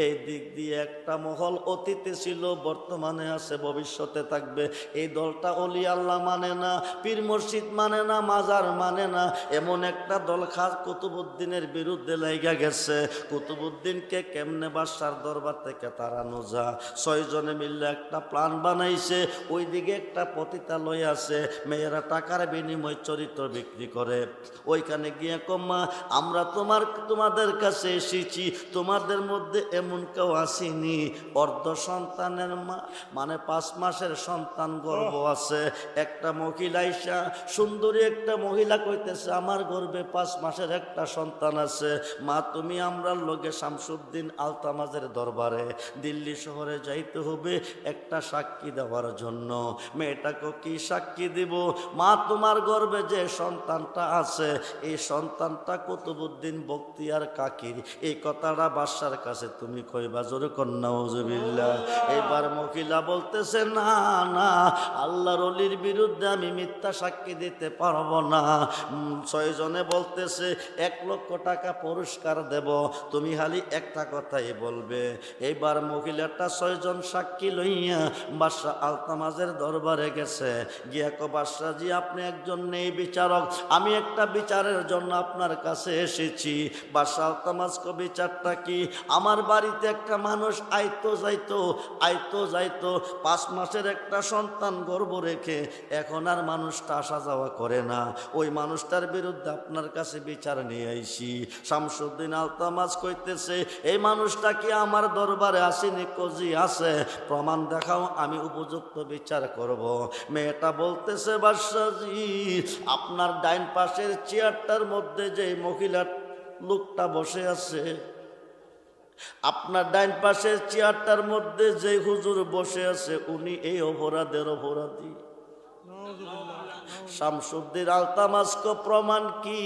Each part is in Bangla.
এই দিক দিয়ে একটা মহল অতীতে ছিল, বর্তমানে আছে, ভবিষ্যতে থাকবে। এই দলটা ওলি আল্লাহ মানে না, পীর মুর্শিদ মানে না, মাজার মানে না, এমন একটা দল খাস কুতুবউদ্দিনের বিরুদ্ধে লাইগা গেছে। কুতুবউদ্দিনকে কেমনে বাদশার দরবার থেকে তাড়ানো যায়, 6 জনে মিলে একটা প্ল্যান বানাইছে। ওইদিকে একটা পতিতালয় আছে, মেয়েরা টাকার বিনিময় চরিত্র বিক্রি করে। ওইখানে গিয়ে কম্মা আমরা তোমাদের কাছে এসেছি, তোমাদের মধ্যে এমন কেউ আসেনি অর্ধ সন্তানের মা, মানে 5 মাসের সন্তান গর্ভ আছে। একটা মহিলা আইসা, সুন্দরী একটা মহিলা কইতেছে আমার গর্ভে 5 মাসের একটা সন্তান আছে। মা তুমি আমরা লোকে শামসুদ্দিন আলতামাজের দরবারে দিল্লি শহরে যাইতে হবে একটা সাক্ষী দেওয়ার জন্য। মেয়েটাকে কি সাক্ষী দিব? মা তোমার গর্ভে যে সন্তানটা আছে এই সন্তানটা কুতুবউদ্দিন বখতিয়ার কাকির, এই কথাটা বাদশার কাছে তুমি কইবা। জোরে কন্যা নাউজুবিল্লাহ। এবার মহিলা বলতেছে না না, আল্লাহর ওলির বিরুদ্ধে আমি মিথ্যা সাক্ষী দিতে পারবো না। 6 জনে বলতেছে 1 লক্ষ টাকা পুরস্কার দেব, তুমি খালি একটা কথাই বলবে। এইবার মহিলাটা 6 জন সাক্ষী লইয়া বাদশা আলতামাজের দরবারে গেছে। গিয়া কো বাদশাজি আপনি একজন নেই বিচারক, আমি একটা বিচারের জন্য আপনার কাছে এসেছি। বাদশা আলতামাজ কো বিচারটা কি? আমার বাড়িতে একটা মানুষ আইতো যাইতো 5 মাসের একটা সন্তান গর্ভ রেখে এখন আর মানুষটা আসা যাওয়া করে না, ওই মানুষটার বিরুদ্ধে আপনার কাছে বিচার নিয়ে আইছি। শামসুদ্দিন আলতামাজ কইতেছে এই মানুষটা কি আমার দরবারে আসেনি? কজি আছে, প্রমাণ দেখাও, আমি উপযুক্ত বিচার করব। মেয়েটা বলতেছে বাদশাজি আপনার ডাইন পাশের চেয়ারটার মধ্যে যে মহিলা লোকটা বসে আছে, আপনার ডাইন পাশের চেয়ারটার মধ্যে যে হুজুর বসে আছে উনি এই অপরাধের অপরাধী। শামসুদ্দিন আলতামাজকে প্রমাণ কি?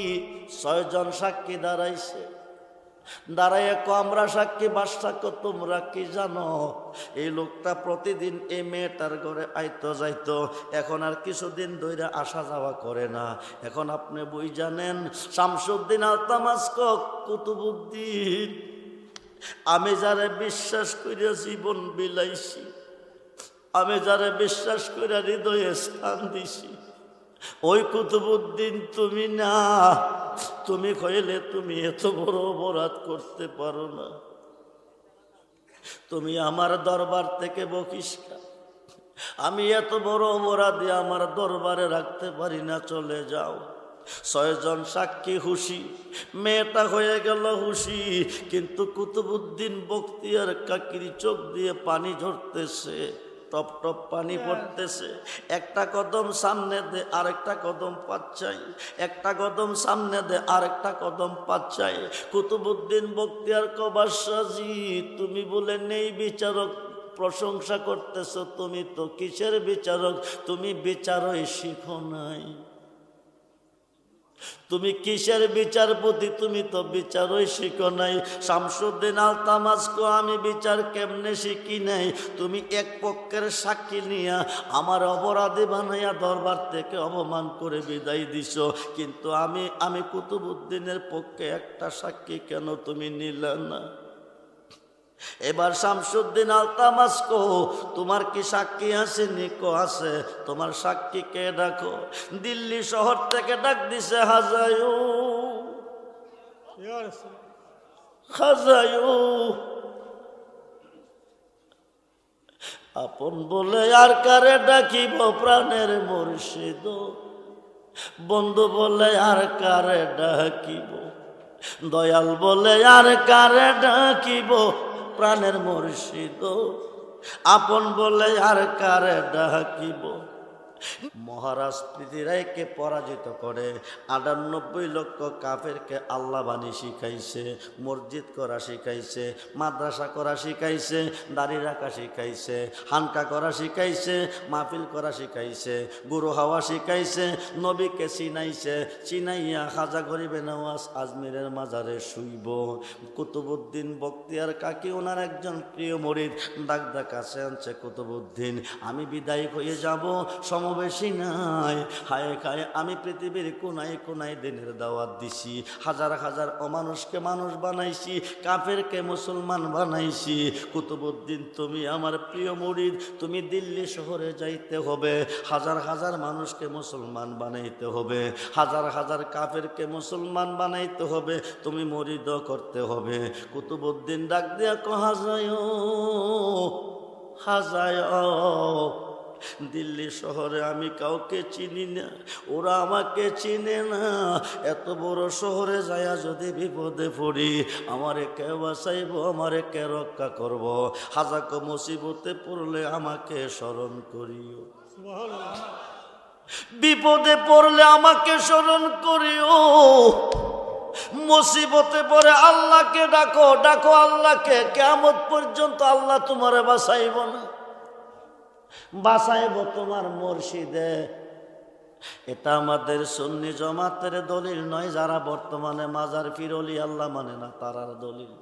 6 জন সাক্ষী দাঁড়াইছে, দাঁড়াইয়া আমরা সাক্ষী। বাদশাকে তোমরা কি জানো এই লোকটা প্রতিদিন এই মেয়েটার ঘরে আইতো যাইতো, এখন আর কিছুদিন ধরে আসা যাওয়া করে না। এখন আপনি বই জানেন শামসুদ্দিন আলতামাজকে কুতুবউদ্দিন আমি যারে বিশ্বাস করিয়া জীবন বিলাইছি, আমি যারে বিশ্বাস করিয়া হৃদয়ে স্থান দিছি, ওই কুতুবউদ্দিন তুমি না। তুমি কইলে তুমি এত বড় অপরাধ করতে পারো না, তুমি আমার দরবার থেকে বহিষ্কার। আমি এত বড় অপরাধী আমার দরবারে রাখতে পারি না, চলে যাও। 6 জন সাক্ষী খুশি, মেয়েটা হয়ে গেল খুশি, কিন্তু কুতুবউদ্দিন বখতিয়ার কাকির চোখ দিয়ে পানি ঝরতেছে, টপ টপ পানি পড়তেছে। একটা কদম সামনে দে আরেকটা কদম পাচ্ছাই, একটা কদম সামনে দে আরেকটা কদম পাচ্ছাই। কুতুবউদ্দিন বখতিয়ার কো বাদশাজি তুমি বলে নেই বিচারক প্রশংসা করতেছো, তুমি তো কিসের বিচারক? তুমি বিচারই শিখো নাই, তুমি কিসের বিচারপতি? তুমি তো বিচারই শিখো নাই। শামসুদ্দিন আলতামাজকে আমি বিচার কেমনে শিখি নাই? তুমি এক পক্ষের সাক্ষী নিয়া আমার অপরাধী বানাইয়া দরবার থেকে অপমান করে বিদায় দিছ, কিন্তু আমি কুতুবউদ্দিনের পক্ষে একটা সাক্ষী কেন তুমি নিলে না? এবার শামসুদ্দিন আলতামাজ কো তোমার কি সাক্ষী আছে? নিকো আছে, তোমার সাক্ষী কে? ডাকো। দিল্লি শহর থেকে ডাক দিছে হাজায়ু, হাজায়ু আপন বলে আর কারে ডাকিব? প্রাণের মুর্শিদ বন্ধু বলে আর কারে ডাকিব? দয়াল বলে আর কারে ডাকিব? প্রাণের মুর্শিদ আপন বলে আর কারে ডাকিব? মহারাজ পৃথিবীকে পরাজিত করে ৯৮ লক্ষ কাফেরকে আল্লাহ বাণী শিখাইছে, মসজিদ করা শিখাইছে, মাদ্রাসা করা শিখাইছে, দাড়ি রাখা শিখাইছে, হানকা করা শিখাইছে, মাহফিল করা শিখাইছে, গুরু হাওয়া শিখাইছে, নবীকে চিনাইছে, চিনাইয়া খাজা গরিবে নওয়াজ আজমিরের মাজারে শুইব। কুতুবউদ্দিন বখতিয়ার কাকি ওনার একজন প্রিয় মুরিদ ডাক কাছে আনছে, কুতুবউদ্দিন আমি বিদায় হয়ে যাব, সমাবেশই নাই। হায় খায় আমি পৃথিবীর কোনায় কোনায় দিনের দাওয়াত দিছি, হাজার হাজার অমানুষকে মানুষ বানাইছি, কাফেরকে মুসলমান বানাইছি। কুতুবউদ্দিন তুমি আমার প্রিয় মুরিদ, তুমি দিল্লি শহরে যাইতে হবে, হাজার হাজার মানুষকে মুসলমান বানাইতে হবে, হাজার হাজার কাফেরকে মুসলমান বানাইতে হবে, তুমি মুরিদ করতে হবে। কুতুবউদ্দিন ডাক দিয়া কহাজায় হাজায়, দিল্লি শহরে আমি কাউকে চিনি না, ওরা আমাকে চিনে না, এত বড় শহরে যায়া যদি বিপদে পড়ি আমারে কে বাঁচাইব, আমারে কে রক্ষা করব, হাজাক মুসিবতে পড়লে আমাকে স্মরণ করিও, বিপদে পড়লে আমাকে স্মরণ করিও, মুসিবতে পড়ে আল্লাহকে ডাকো, ডাকো আল্লাহকে, কিয়ামত পর্যন্ত আল্লাহ তোমারে বাঁচাইব না, বাঁচাইব তোমার মুর্শিদে। এটা আমাদের সুন্নি জামাতের দলিল নয়, যারা বর্তমানে মাজার ফিরলি আল্লাহ মানে না তারার দলিল।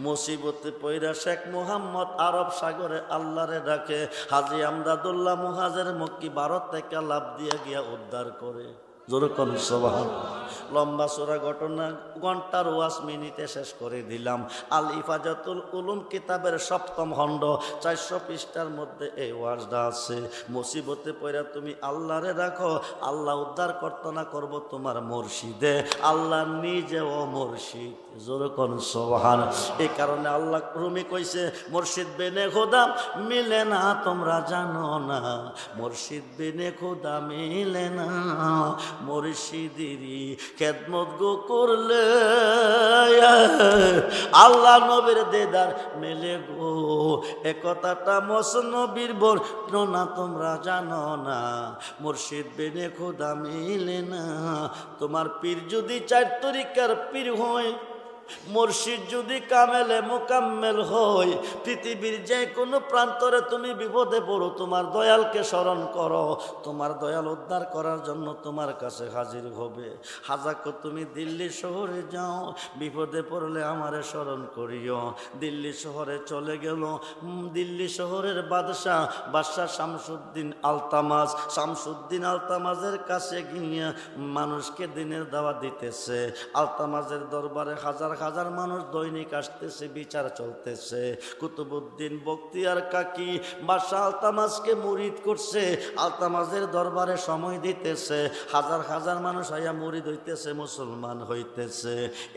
মুসিবতে পয়রা শেখ মুহাম্মদ আরব সাগরে আল্লাহরে ডাকে, হাজী আমদাদুল্লাহ মুহাজের মক্কি ভারত থেকে লাভ দিয়ে গিয়া উদ্ধার করে। যেরকম সুবহানাল্লাহ। লম্বা চূড়া ঘটনা, ঘন্টার ওয়াজ মিনিটে শেষ করে দিলাম। আল ইফাজাতুল উলুম কিতাবের 7ম খণ্ড 400 পৃষ্ঠার মধ্যে এই ওয়াজটা আছে। মুসিবতে পড়া তুমি আল্লাহরে রাখো, আল্লাহ উদ্ধার করতে না করব তোমার মুর্শিদে, আল্লাহ নিজেও মুর্শিদ। যেরকম সুবহানাল্লাহ। এই কারণে আল্লাহ রুমি কইছে, মুর্শিদ বিনে খোদা মিলে না তোমরা জানো না, মুর্শিদ বিনে খোদা মিলে না, মুর্শিদেরই খেদমত গো করলে আল্লাহ নবীর দেদার মেলে গো। এ কথাটা মসনবীর বর্ণনা তোমরা জানো না, মুর্শিদ বিনে খোদা মিলে না। তোমার পীর যদি 4 তরিকার পীর হয়, মুর্শিদ যদি কামেলে মোকাম্মেল হয়, পৃথিবীর যে কোনো প্রান্তরে তুমি বিপদে পড়ো তোমার দয়ালকে স্মরণ করো, তোমার দয়াল উদ্ধার করার জন্য তোমার কাছে হাজির হবে। হাজাকো তুমি দিল্লি শহরে যাও, বিপদে পড়লে আমারে স্মরণ করিও। দিল্লি শহরে চলে গেল, দিল্লি শহরের বাদশাহ শামসুদ্দিন আলতামাজ, শামসুদ্দিন আলতামাজের কাছে গিয়ে মানুষকে দিনের দাওয়াত দিতেছে। আলতামাজের দরবারে হাজার হাজার মানুষ দৈনিক আসতেছে, বিচার চলতেছে। কুতুবউদ্দিন বখতিয়ার কাকি বাদশাহ আলতামাজকে মুরিদ করছে, আলতামাজের দরবারে সময় দিতেছে, হাজার হাজার মানুষ আইয়া মুরিদ হইতেছে, মুসলমান হইতেছে।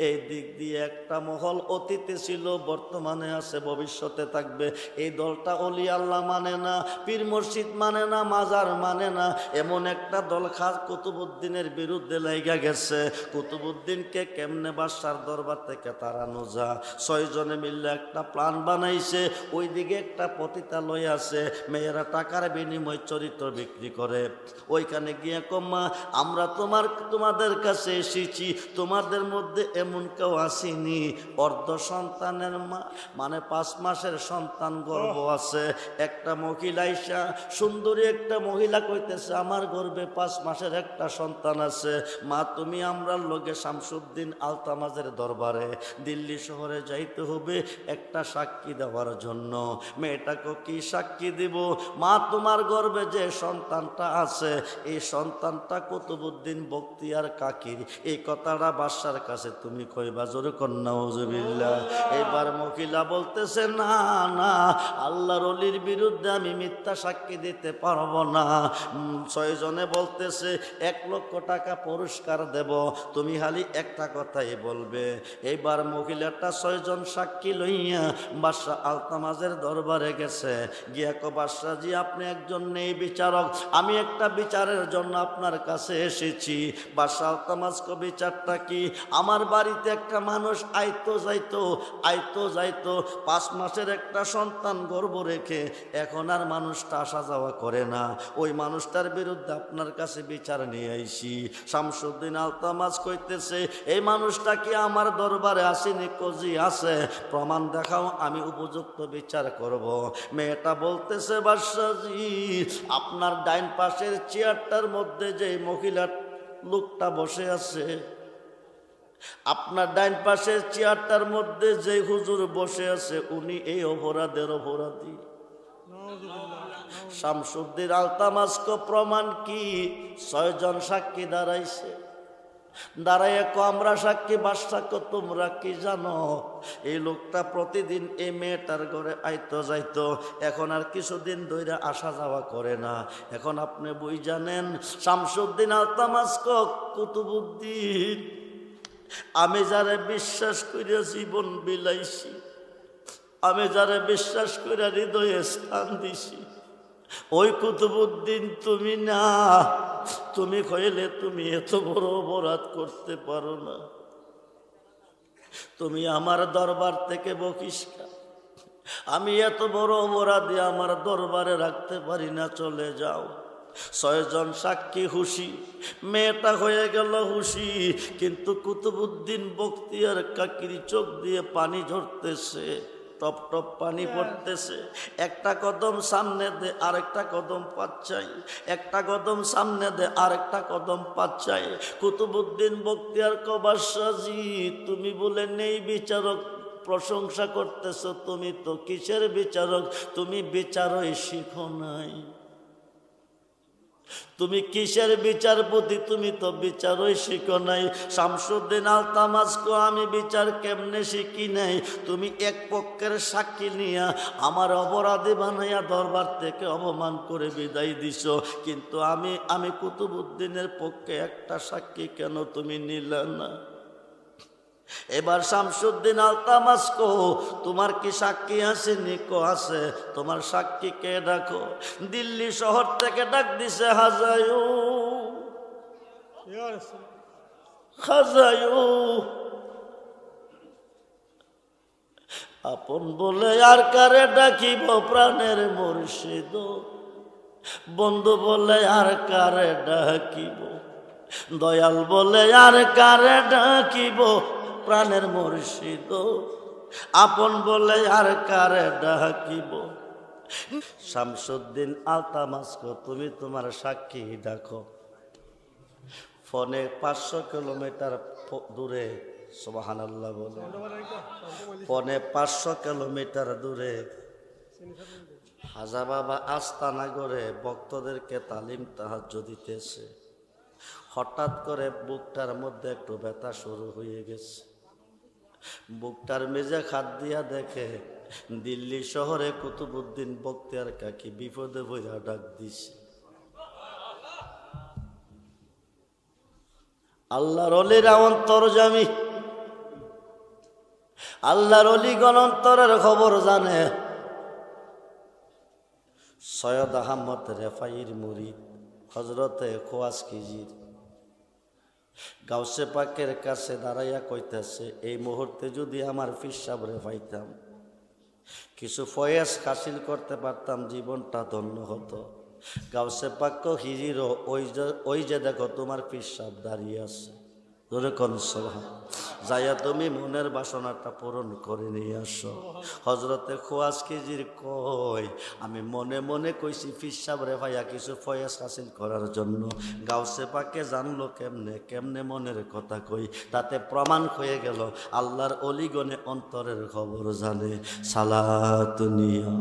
এই দিক দিয়ে একটা মহল অতীতে ছিল, বর্তমানে আছে, ভবিষ্যতে থাকবে। এই দলটা ওলি আল্লাহ মানে না, পীর মুর্শিদ মানে না, মাজার মানে না, এমন একটা দল খাস কুতুবউদ্দিনের বিরুদ্ধে লাইগা গেছে। কুতুবউদ্দিনকে কেমনে বাদশার দরবার থেকে তাড়ানো যা, 6 জনে মিলে একটা প্ল্যান বানাইছে। ওইদিকে একটা পতিতালয় আছে, মেয়েরা টাকার বিনিময় চরিত্র বিক্রি করে। ওইখানে গিয়ে কম্মা আমরা তোমাদের কাছে এসেছি, তোমাদের মধ্যে এমন কেউ আসেনি অর্ধ সন্তানের মা, মানে 5 মাসের সন্তান গর্ভ আছে। একটা মহিলা আইসা, সুন্দরী একটা মহিলা কইতেছে, আমার গর্ভে 5 মাসের একটা সন্তান আছে, মা তুমি আমরা লগে শামসুদ্দিন আলতামাজের দরবারে দিল্লি শহরে যাইতে হবে একটা সাক্ষী দেওয়ার জন্য। মেয়েটাকে কি সাক্ষী দিব? মা তোমার গর্ভে যে সন্তানটা আছে, এই সন্তানটা কুতুবউদ্দিন বখতিয়ার কাকির, এই কথাটা বাদশার কাছে তুমি কইবা। জোরে কন্যা নাউজুবিল্লাহ। এবার মহিলা বলতেছে, না না, আল্লাহর ওলির বিরুদ্ধে আমি মিথ্যা সাক্ষী দিতে পারবো না। 6 জনে বলতেছে 1 লক্ষ টাকা পুরস্কার দেব, তুমি খালি একটা কথাই বলবে। এইবার মহিলাটা 6 জন সাক্ষী লইয়া বাদশাহ আলতামাজের দরবারে গেছে। গিয়া কো, বাদশাহজি আপনি একজন নেই বিচারক, আমি একটা বিচারের জন্য আপনার কাছে এসেছি। বাদশাহ আলতামাজ কো, বিচারটা কি? আমার বাড়িতে একটা মানুষ আইতো যাইতো 5 মাসের একটা সন্তান গর্ভ রেখে এখন আর মানুষটা আসা যাওয়া করে না, ওই মানুষটার বিরুদ্ধে আপনার কাছে বিচার নিয়ে আইছি। শামসুদ্দিন আলতামাজ কইতেছে, এই মানুষটা কি আমার দরবারে আসেনি? কজি আছে, প্রমাণ দেখাও, আমি উপযুক্ত বিচার করব। মেয়েটা বলতেছে, বাদশাহজি আপনার ডাইন পাশের চেয়ারটার মধ্যে যে মহিলা লোকটা বসে আছে, আপনার ডাইন পাশের চেয়ারটার মধ্যে যে হুজুর বসে আছে, উনি এই অপরাধের অপরাধী। শামসুদ্দিন আলতামাস্ক প্রমাণ কি? 6 জন সাক্ষী দাঁড়াইছে, দাঁড়াইয়া আমরা সাক্ষী, বাদশাকে তোমরা কি জানো? এই লোকটা প্রতিদিন এই মেয়েটার ঘরে আইতো যাইতো, এখন আর কিছুদিন ধরে আসা যাওয়া করে না। এখন আপনি বই জানেন শামসুদ্দিন আলতামাস্ক কুতুবুদ্দিন, আমি যারে বিশ্বাস করিয়া জীবন বিলাইছি, আমি যারে বিশ্বাস করিয়া হৃদয়ে স্থান দিছি, ওই কুতুবুদ্দিন তুমি না। তুমি কইলে তুমি এত বড় অপরাধ করতে পারো না, তুমি আমার দরবার থেকে বহিষ্কার। আমি এত বড় অপরাধী আমার দরবারে রাখতে পারি না, চলে যাও। 6 জন সাক্ষী খুশি, মেয়েটা হয়ে গেল খুশি, কিন্তু কুতুবুদ্দিন বখতিয়ার কাকির চোখ দিয়ে পানি ঝরতেছে, টপ টপ পানি পড়তেছে। একটা কদম সামনে দে, আরেকটা কদম পাচ্ছাই, একটা কদম সামনে দে, আরেকটা কদম পাচ্ছাই। কুতুবুদ্দিন বখতিয়ার কবাসাজি, তুমি বলে নেই বিচারক, প্রশংসা করতেছ, তুমি তো কিসের বিচারক? তুমি বিচারই শিখো নাই, তুমি কিসের বিচারপতি? তুমি তো বিচারই শিখো নাই। শামসুদ্দিন আলতামাস্ক, আমি বিচার কেমনে শিখি নাই? তুমি এক পক্ষের সাক্ষী নিয়া আমার অপরাধী বানাইয়া দরবার থেকে অপমান করে বিদায় দিছ, কিন্তু আমি কুতুবুদ্দিনের পক্ষে একটা সাক্ষী কেন তুমি নিলে না? এবার শামসুদ্দিন আলতামাস্ক, তোমার কি সাক্ষী আছে? নিকো আছে। তোমার সাক্ষীকে ডাকো। দিল্লি শহর থেকে ডাক দিছে হাজায়ু, হাজায়ু। আপন বলে আর কারে ডাকিব প্রাণের মুর্শিদ, বন্ধু বলে আর কারে ডাকিব, দয়াল বলে আর কারে ডাকিব প্রাণের মুর্শিদ, আপন বলে আর কারে ডাকিব। শামসুদ্দিন আলতামাস্ক, তুমি তোমার সাক্ষী ডাকো। ফোনে 500 কিলোমিটার দূরে, সুবহানাল্লাহ বলে, ফোনে 500 কিলোমিটার দূরে হাজা বাবা আস্তানাগরে ভক্তদেরকে তালিম তাহাজ্জুদ দিতেছে। হঠাৎ করে বুকটার মধ্যে একটু ব্যথা শুরু হয়ে গেছে। বুকটার মেজে খাত দিয়া দেখে দিল্লি শহরে কুতুবুদ্দিন বখতিয়ার কাকি বিপদে বইরা ডাক দিছে। আল্লাহর ওলিরা অন্তর্যামী, আল্লাহর ওলিগণ অন্তরের খবর জানে। সৈয়দ আহমদ রেফাইর মুরিদ হযরতে খোয়াজকিজির গাউসে পাকের কাছে দাঁড়াইয়া কইতেছে, এই মুহূর্তে যদি আমার পীর সাহেবরে পাইতাম, কিছু ফয়েজ হাসিল করতে পারতাম, জীবনটা ধন্য হতো। গাউসে পাক হিজিরও, ওই যে দেখো তোমার পীর সাহেব দাঁড়িয়ে আছে, যেরকম যাইয়া তুমি মনের বাসনাটা পূরণ করে নিয়ে আসো। হযরতে খোয়াজকিজির কয়, আমি মনে মনে কইছি পীর সাহেবরে ভাইয়া কিছু ফয়েজ হাসিল করার জন্য। গাউসে পাকে জানলো কেমনে, কেমনে মনের কথা কই, তাতে প্রমাণ হয়ে গেল আল্লাহর অলিগণে অন্তরের খবর জানে। সালাতু নিয়া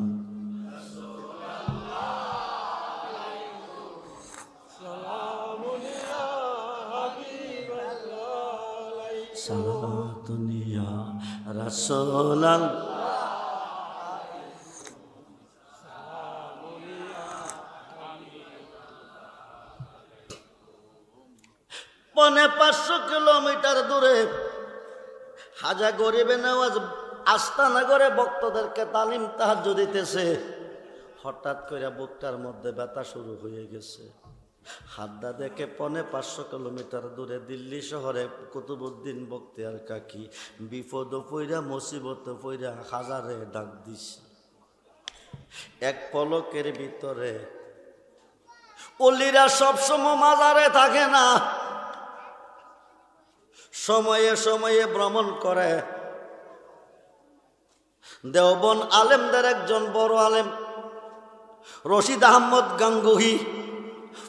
সালাতুনিয়া রাসূলাল পনে 500 কিলোমিটার দূরে হাজা গরিবে নওয়াজ আস্তানগরে ভক্তদেরকে তালিম তাহাজ্জুদ দিতেছে। হঠাৎ করে বুকটার মধ্যে ব্যথা শুরু হয়ে গেছে। হাতটা দেখে পনে 500 কিলোমিটার দূরে দিল্লি শহরে কুতুবুদ্দিন বখতিয়ার কাকি বিপদ পইরা মুসিবত পইরা হাজারে ডাক দিছে। এক পলকের ভিতরে, ওলিরা সবসময় মাজারে থাকে না, সময়ে সময়ে ভ্রমণ করে। দেওবন আলেমদের একজন বড় আলেম রশিদ আহমদ গাঙ্গুহি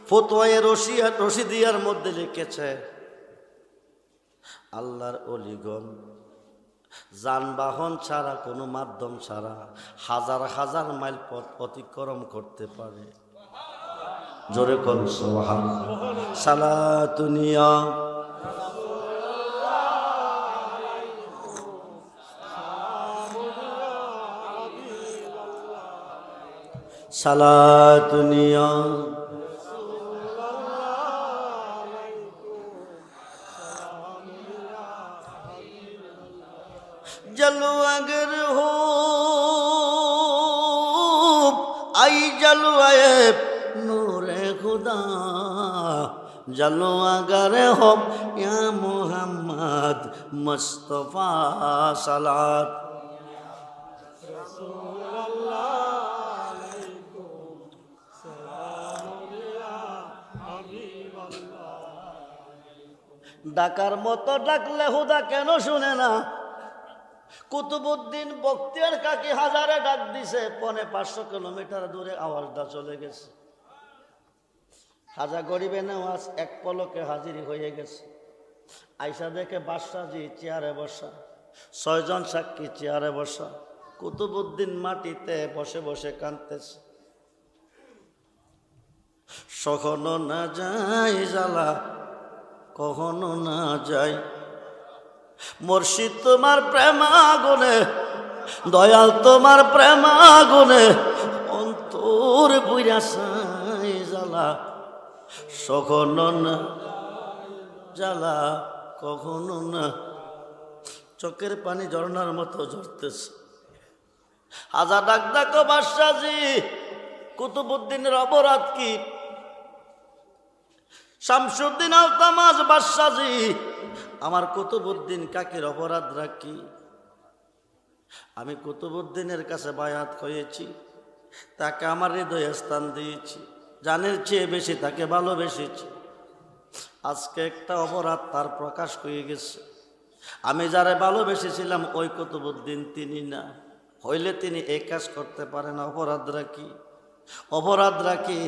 ফতোয়ায়ে রশিদিয়ার মধ্যে লিখেছে, আল্লাহর ওলিগণ যানবাহন ছাড়া, কোনো মাধ্যম ছাড়া হাজার হাজার মাইল পথ অতিক্রম করতে পারে। জোরে কোন সুবহানাল্লাহ। সালাতুনিয়া সালাতুনিয়া जलू अगर हो आई जलू आए नूरे खुदा जलू अगर हो या मोहम्मद मुस्तफा सलात ডাকার মতো ডাকলে হুদা কেন শুনে না? কুতুবউদ্দিন বখতিয়ার কাকি হাজারে ডাক দিছে, 550 কিলোমিটার দূরে আওয়াজটা চলে গেছে। হাজা গরিবে নেওয়াজ এক পলকে হাজির হয়ে গেছে। আইসা দেখে বাদশাহজি চেয়ারে বসা, 6 জন সাক্ষী চেয়ারে বসা। কুতুবউদ্দিন মাটিতে বসে বসে কাঁদতেছে। কখনো না যাই জ্বালা, কখনো না যাই মুর্শিদ তোমার প্রেম আগুনে, দয়াল তোমার প্রেম আগুনে অন্তর পুইরা ছাই জ্বালা, কখনো না জ্বালা, কখনো না। চোখের পানি ঝর্ণার মতো ঝরতেছে। হাজা ডাক ডাকো বাদশাহজি, কুতুবউদ্দিনের অপরাধ কি? শামসুদ্দিন আলতামাজ বাদশাহজি, আমার কুতুবউদ্দিন কাকের অপরাধ রাখি? আমি কুতুবউদ্দিনের কাছে বায়াত হয়েছি, তাকে আমার হৃদয়ে স্থান দিয়েছি, জানের চেয়ে বেশি তাকে ভালোবেসেছি। আজকে একটা অপরাধ তার প্রকাশ হয়ে গেছে। আমি যারে ভালোবেসেছিলাম ওই কুতুবউদ্দিন তিনি না, হইলে তিনি এই কাজ করতে পারে না। অপরাধ রাখি, অপরাধ রাখি।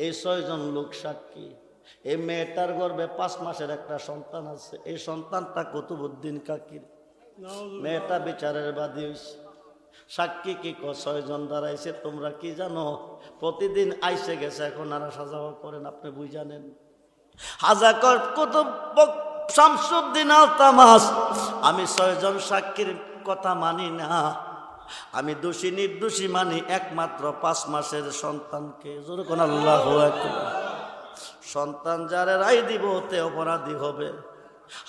এই 6 জন লোক সাক্ষী। এই মেয়েটার গর্ভে 5 মাসের একটা সন্তান আছে। এই সন্তানটা কুতুবউদ্দিন কাকির। মেয়েটা বিচারের বাদী হয়েছে। সাক্ষী কি 6 জন দাঁড়াইছে। তোমরা কি জানো? প্রতিদিন আইসে গেছে, এখন আর সাজাও করেন, আপনি বুঝ জানেন। হাজা কুতুব শামসুদ্দিন আলতামাস, আমি 6 জন সাক্ষীর কথা মানি না। আমি দোষী নির্দোষী মানি একমাত্র 5 মাসের সন্তানকে। জোরে কোন আল্লাহু আকবার। সন্তান যারে রায় দিব তে অপরাধী হবে।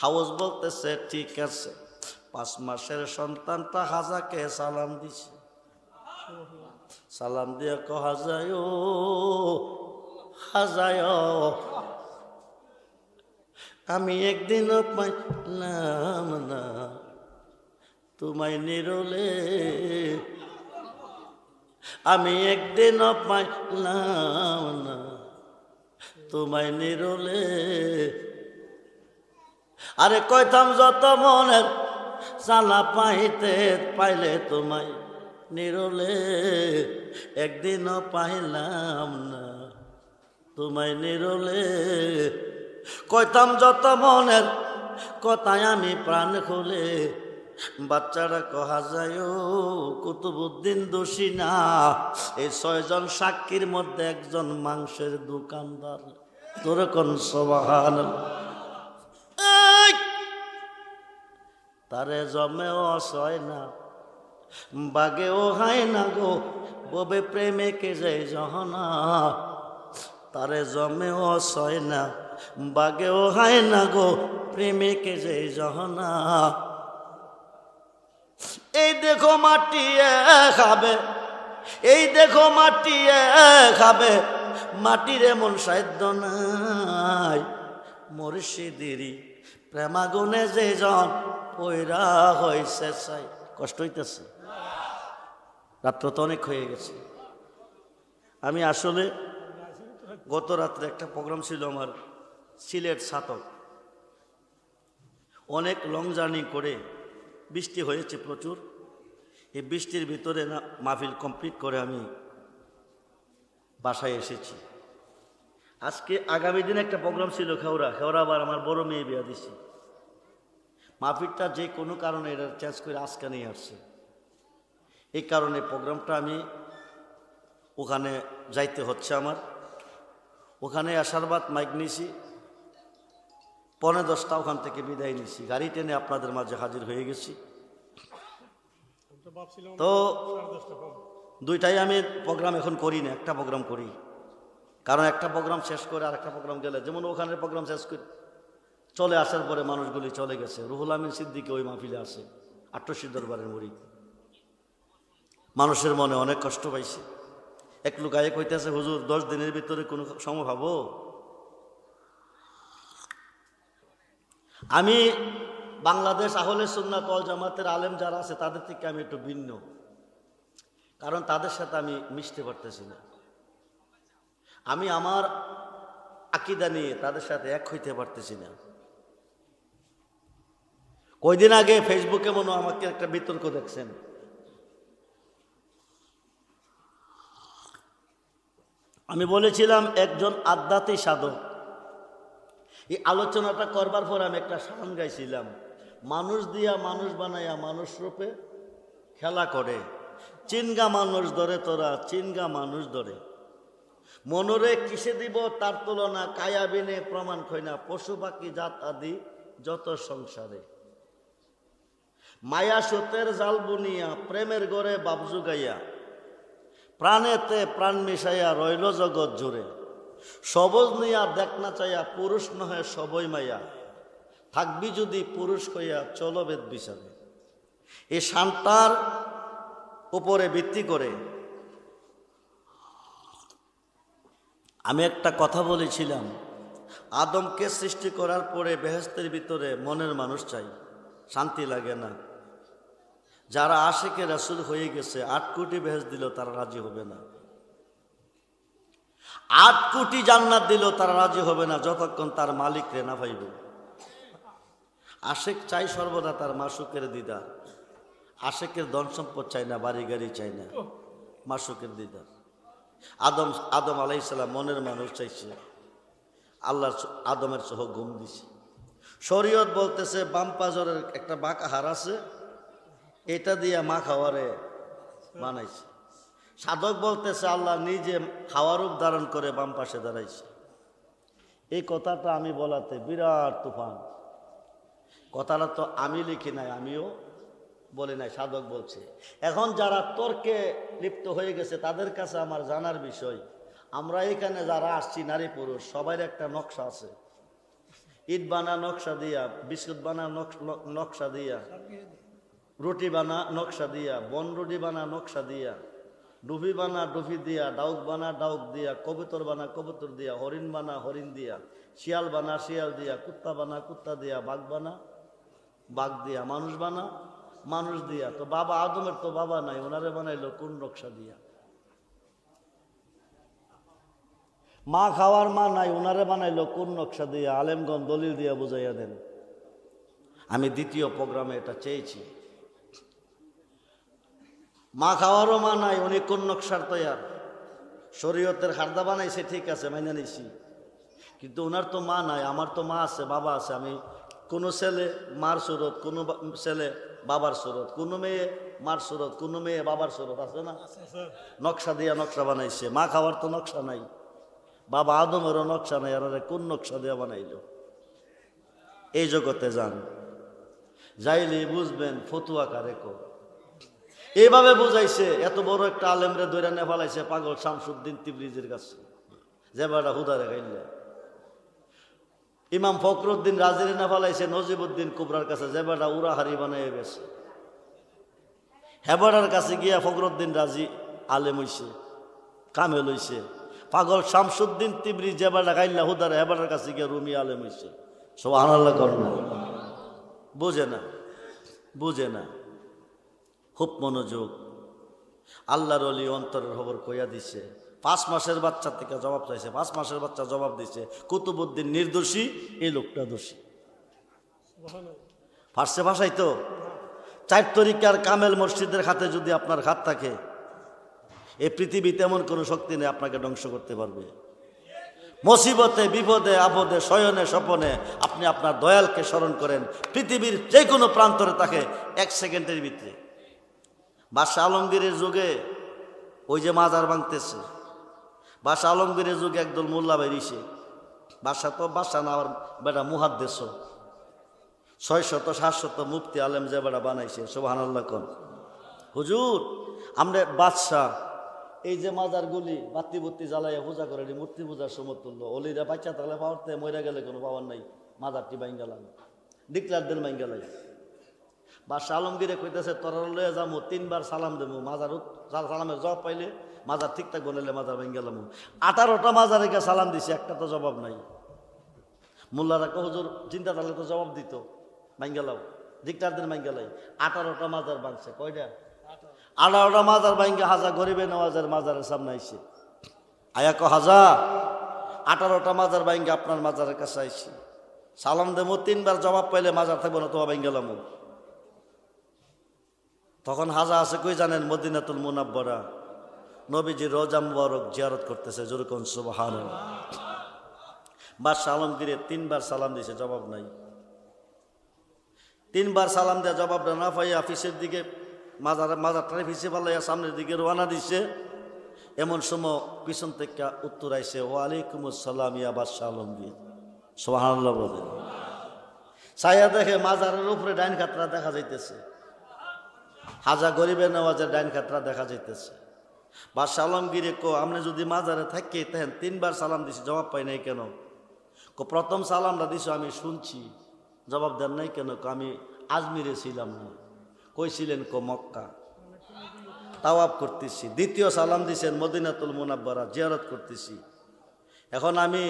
হাউস বলতেছে ঠিক আছে। 5 মাসের সন্তানটা হাজাকে সালাম দিছে। সালাম দিয়ে হাজায় হাজায়, আমি একদিনও পাইলাম না তোমায় নিরলে, আমি একদিনও পাইলাম না তোমায় নিরলে। আরে কইতাম যত মনের চালা পাইতে পাইলে তোমায় নিরলে, একদিনও পাইলাম না তোমায় নিরলে। কইতাম যত মনের কথায় আমি প্রাণ খুলে, বাচ্চারা কহা যায় কুতুবউদ্দিন দোষী না। এই 6 জন সাক্ষীর মধ্যে একজন মাংসের দোকানদার। তোর কোন সুবহানাল্লাহ। তারে জমেও সয় না, বাগেও হায় না গো, ববে প্রেমে কে যায় জহনা। তারে জমেও সয় না, বাগেও হায় না গো, প্রেমে কে যায় জহনা। এই দেখো মাটি খাবে, এই দেখো মাটি খাবে, মাটির এমন সাধ্য নাই। মুর্শিদেরই প্রেমাগুনে যে জন পয়রা হয়েছে চাই। কষ্ট হইতেছে, রাত্র তো অনেক হয়ে গেছে। আমি আসলে গত রাত্রে একটা প্রোগ্রাম ছিল আমার সিলেট ছাতক। অনেক লং জার্নি করে বৃষ্টি হয়েছে প্রচুর। এই বৃষ্টির ভিতরে না মাহফিল কমপ্লিট করে আমি বাসায় এসেছি। আজকে আগামী দিন একটা প্রোগ্রাম ছিল খেওরা। আবার আমার বড় মেয়ে বিয়া দিছি। মাহফিলটা যে কোনো কারণে এটা চেঞ্জ করে আজকে নিয়ে আসছে। এই কারণে প্রোগ্রামটা আমি ওখানে যাইতে হচ্ছে আমার। ওখানে আসার বাদ মাইক নিয়েছি, 10:45 ওখান থেকে বিদায় নিয়েছি, গাড়ি টেনে আপনাদের মাঝে হাজির হয়ে গেছি। তো দুইটাই আমি প্রোগ্রাম এখন করি না, একটা প্রোগ্রাম করি। কারণ একটা প্রোগ্রাম শেষ করে আর একটা প্রোগ্রাম গেলে, যেমন ওখানের প্রোগ্রাম শেষ করে চলে আসার পরে মানুষগুলি চলে গেছে। রুহুল আমিন সিদ্দিকী ওই মাহফিলে আসে, আট্টশী দরবারের মুরিদ। মানুষের মনে অনেক কষ্ট পাইছে। এক লোক আয়ে কইতেছে, হুজুর 10 দিনের ভিতরে কোনো সময় ভাবো? আমি বাংলাদেশ আহলে সুন্নাত ওয়াল জামাতের আলেম যারা আছে তাদের থেকে আমি একটু ভিন্ন, কারণ তাদের সাথে আমি মিশতে পারতেছি না। আমি আমার আকীদা নিয়ে তাদের সাথে এক হইতে পারতেছি না। কয়দিন আগে ফেসবুকে মনে আমাকে একটা বিতর্ক দেখছেন। আমি বলেছিলাম একজন আধ্যাত্মিক সাধক, এই আলোচনাটা করবার পর আমি একটা গান গাইছিলাম, মানুষ দিয়া মানুষ বানাইয়া মানুষ রূপে খেলা করে, চিনগা মানুষ ধরে তোরা চিনগা মানুষ ধরে, মনরে কিসে দিব তার তুলনা, কায়াবিনে প্রমাণ খইনা, পশু পাখি জাত আদি যত সংসারে, মায়া সুতের জাল বুনিয়া প্রেমের গড়ে বাবজু গাইয়া, প্রাণেতে প্রাণ মিশাইয়া রইল জগৎ জুড়ে, সবজ নিয়া দেখ না চাইয়া পুরুষ নহে সবই মাইয়া, থাকবি যদি পুরুষ হইয়া চলো বেদ বিচারে। এই শান্তার উপরে ভিত্তি করে আমি একটা কথা বলেছিলাম, আদমকে সৃষ্টি করার পরে বেহেশতের ভিতরে মনের মানুষ চাই, শান্তি লাগে না। যারা আশিকে রাসূল হয়ে গেছে 8 কোটি বেহেশত দিল তারা রাজি হবে না, 8 কোটি জান্নাত দিল তারা রাজি হবে না যতক্ষণ তার মালিক রে না পাইব। আশিক চাই সর্বদা তার মাসুকের দিদার, আশিকের ধন সম্পদ চাই না, বাড়ি গাড়ি চাই না, মাসুকের দিদার। আদম আলাইহিস সালাম মনের মানুষ চাইছে, আল্লাহ আদমের সহ ঘুম দিছে। শরীয়ত বলতেছে বাম পাজরের একটা বাঁকা হার আছে, এটা দিয়ে মা খাওয়ারে বানাইছে। সাধক বলতেছে আল্লাহ নিজে খাওয়ার রূপ ধারণ করে বাম পাশে দাঁড়াইছে। এই কথাটা আমি বলাতে বিরাট তুফান। কথাটা তো আমি লিখি নাই, আমিও বলি নাই, সাধক বলছে। এখন যারা তর্কে লিপ্ত হয়ে গেছে তাদের কাছে আমার জানার বিষয়, আমরা এখানে যারা আসছি নারী পুরুষ সবার একটা নকশা আছে। ইট বানা নকশা দিয়া, বিস্কুট বানা নকশা দিয়া, রুটি বানা নকশা দিয়া, বন রুটি বানা নকশা দিয়া, ডুবি বানা ডুবি দিয়া, ডাউক বানা ডাউক দিয়া, কবুতর বানা কবুতর দিয়া, হরিণ বানা হরিণ দিয়া, শিয়াল বানা শিয়াল দিয়া, কুত্তা বানা কুত্তা দিয়া, বাঘ বানা বাঘ দিয়া, মানুষ বানা মানুষ দিয়া। তো বাবা আদমের তো বাবা নাই, ওনারে বানাইলো কোন নকশা দিয়া? মা খাওয়ার মা নাই, ওনারে বানাইলো কোন নকশা দিয়া? আলেমগণ দলিল দিয়া বুঝাইয়া দেন। আমি দ্বিতীয় প্রোগ্রামে এটা চেয়েছি, মা খাওয়ারও মা নাই, উনি কোন নকশার তৈয়ার? শরীয়তের হারদা বানাইছে ঠিক আছে, মাইনা নিছি, কিন্তু ওনার তো মা নাই, আমার তো মা আছে বাবা আছে। আমি কোনো ছেলে মার সুরত, কোনো ছেলে বাবার সুরত, কোনো মেয়ে মার সুরত, কোনো মেয়ে বাবার সুরত আছে না? নকশা দিয়া নকশা বানাইছে। মা খাওয়ার তো নকশা নাই, বাবা আদমেরও নকশা নাই, আর কোন নকশা দিয়া বানাইল? এই জগতে যান, যাইলে বুঝবেন ফতুয়া কারে কো। এইভাবে বুঝাইছে, এত বড় একটা আলেমরে দৈরা নে ফেলাইছে পাগল শামসুদ্দিন তিবরিজির কাছে, যে বেটা হুদারে খাইলে। ইমাম ফখরুদ্দিন রাজির না ফেলাইছে নজিবুদ্দিন কুবরার কাছে, যে বেটা উড়া হারি বানাই গেছে। হেবাড়ার কাছে গিয়া ফখরুদ্দিন রাজি আলেম হইছে, কামেল হইছে। পাগল শামসুদ্দিন তিবরি যে বেটা খাইলা হুদারে, হেবাড়ার কাছে গিয়া রুমি আলেম হইছে। সুবহানাল্লাহ করেন না? বুঝে না, বুঝে না। খুব মনোযোগ। আল্লাহর ওলি অন্তরের খবর কইয়া দিছে। 5 মাসের বাচ্চা থেকে জবাব চাইছে, 5 মাসের বাচ্চা জবাব দিছে কুতুবউদ্দিন নির্দোষী, এই লোকটা দোষী। ফার্সে ভাষাই তো 4 তরিকার কামেল মসজিদের হাতে যদি আপনার হাত থাকে, এই পৃথিবীতে এমন কোনো শক্তি নেই আপনাকে ধ্বংস করতে পারবে। মুসিবতে বিপদে আপদে শয়নে স্বপনে আপনি আপনার দয়ালকে স্মরণ করেন, পৃথিবীর যে কোনো প্রান্তরে তাকে 1 সেকেন্ডের ভিতরে। বাদশাহ আলমগীরের যুগে ওই যে মাজার ভাঙতেছে, বাদশাহ আলমগীরের যুগে একদল মোল্লা বেরিয়েছে। বাদশাহ তো বাদশাহ না, আবার বেটা মুহাদ্দিস 600-700 মুফতি আলেম যে বেটা বানাইছে। সুবহানাল্লাহ কোন হুজুর, আমরা বাদশাহ এই যে মাজারগুলি বাতি বুত্তি জ্বালাইয়া পূজা করে মূর্তি পূজার সমতুল্য। অলিরা বাচ্চা তাহলে পাওয়ারতে মরে গেলে কোনো পাওয়ার নাই, মাজারটি বাইন গেলাম ডিক্লার দেন বাইন গেলাই। বাদশাহ আলমগীরে কইতেছে তোরা লইয়া যাবো 3 বার সালাম দেবো, মাজার সালামের জবাব পাইলে মাজার ঠিকঠাক বনাইলে মাজার বাইন গেলাম। 18টা মাজারে গিয়ে সালাম দিছে, একটা তো জবাব নাই। মোল্লারা কে হুজুর চিন্তা তাহলে তো জবাব দিত, বাইন গেলাও ডিক্লার দেন বাইন গেলাই। 18টা মাজার ভাঙছে, কয়টা? 18টা মাজার ভাঙ্গে হাজা গরিবে নওয়াজের মাজারের সামনে আইছে। আয়া ক হাজা 18টা মাজার ভাঙ্গে আপনার মাজারের কাছে আইছি, সালাম দেবো 3 বার জবাব পাইলে মাজার থাকবো না, তোমার ভাঙ্গে গেলাম। তখন হাজা আছে কই জানেন? মদিনাতুল মুনাব্বরা নবীজির রওজা মুবারক জিয়ারত করতেছে। যেরকম সুবহানাল্লাহ। বাদশাহ আলমগীরে 3 বার সালাম দিছে, জবাব নাই। 3 বার সালাম দেওয়া জবাব না পাইয়া অফিসের দিকে মাজারটারে ফিসে পাল্লাইয়া সামনের দিকে রওনা দিছে। এমন সময় পিছন থেকে উত্তর আইছে, ওয়ালাইকুম আসসালাম ইয়া বাদশাহ আলমগীর। সুবহানাল্লাহ বলেন। ছায়া দেখে মাজারের উপরে ডাইন খাতরা দেখা যাইতেছে, হাজা গরিবে নওয়াজের ডাইন খাতরা দেখা যাইতেছে। বাদশাহ আলমগীরে কো আপনি যদি মাজারে থাকি তেহেন 3 বার সালাম দিছি, জবাব পাই নাই কেন? কো প্রথম সালামটা দিছো আমি শুনছি, জবাব দেন নাই কেন? আমি আজমিরে ছিলাম না। কইছিলেন? কো মক্কা তাওয়াব করতেছি। দ্বিতীয় সালাম দিছেন মদিনাতুল মুনাব্বরা জিয়ারত করতেছি। এখন আমি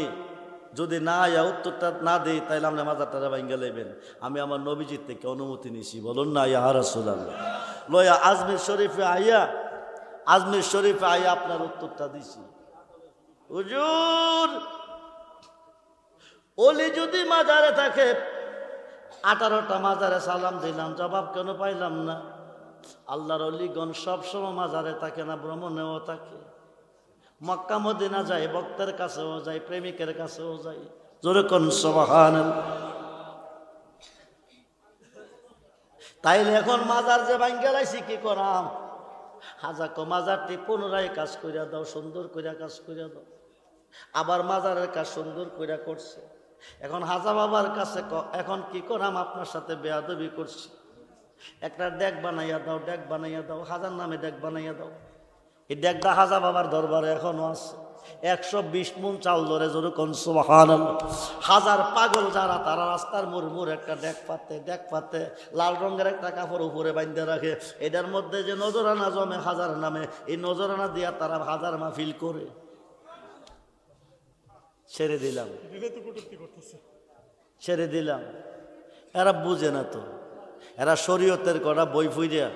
যদি না আয়া উত্তরটা না দিই তাইলে আপনি মাজারটা ভাঙ্গা লইবেন। আমি আমার নবীজির থেকে অনুমতি নিছি, বলুন না ইয়া রাসূলুল্লাহ। লয়া আজমির শরীফে আইয়া আপনার উত্তরটা দিছি। হুজুর ওলি যদি মাজারে থাকে 18টা মাজারে সালাম দিলাম, জবাব কেন পাইলাম না? আল্লাহর ওলিগণ সবসময় মাজারে থাকে না, ভ্রমণেও থাকে। মক্কা মদিনা যায়, ভক্তের কাছেও যায়, প্রেমিকের কাছেও যায়। জোরে কোন সুবহানাল্লাহ। তাইলে এখন মাজার যে ভাঙ্গা লাইছি কি করাম? হাজা কো মাজারটি পুনরায় কাজ কইরা দাও, সুন্দর কইরা কাজ কইরা দাও। আবার মাজারের কাজ সুন্দর কইরা করছে। এখন হাজা বাবার কাছে এখন কি করাম? আপনার সাথে বেয়াদবি করছি, একটা ডেক বানাইয়া দাও, ডেক বানাইয়া দাও, হাজার নামে ডেক বানাইয়া দাও। এই ডেকটা হাজা বাবার দরবারে এখনো আছে। 120 মণ চাল ধরে, জোরে কোন সুবহানাল্লাহ। হাজার পাগল যারা তারা রাস্তার মোড় একটা ডেক পাতে লাল রঙের একটা কাপড় উপরে বাঁধতে রাখে। এটার মধ্যে যে নজরানা জমে হাজার নামে, এই নজরানা দিয়া তারা হাজার মাহফিল করে। ছেড়ে দিলাম, এরা বুঝে না তো। এরা শরীয়তের কটা বই ফুইরা,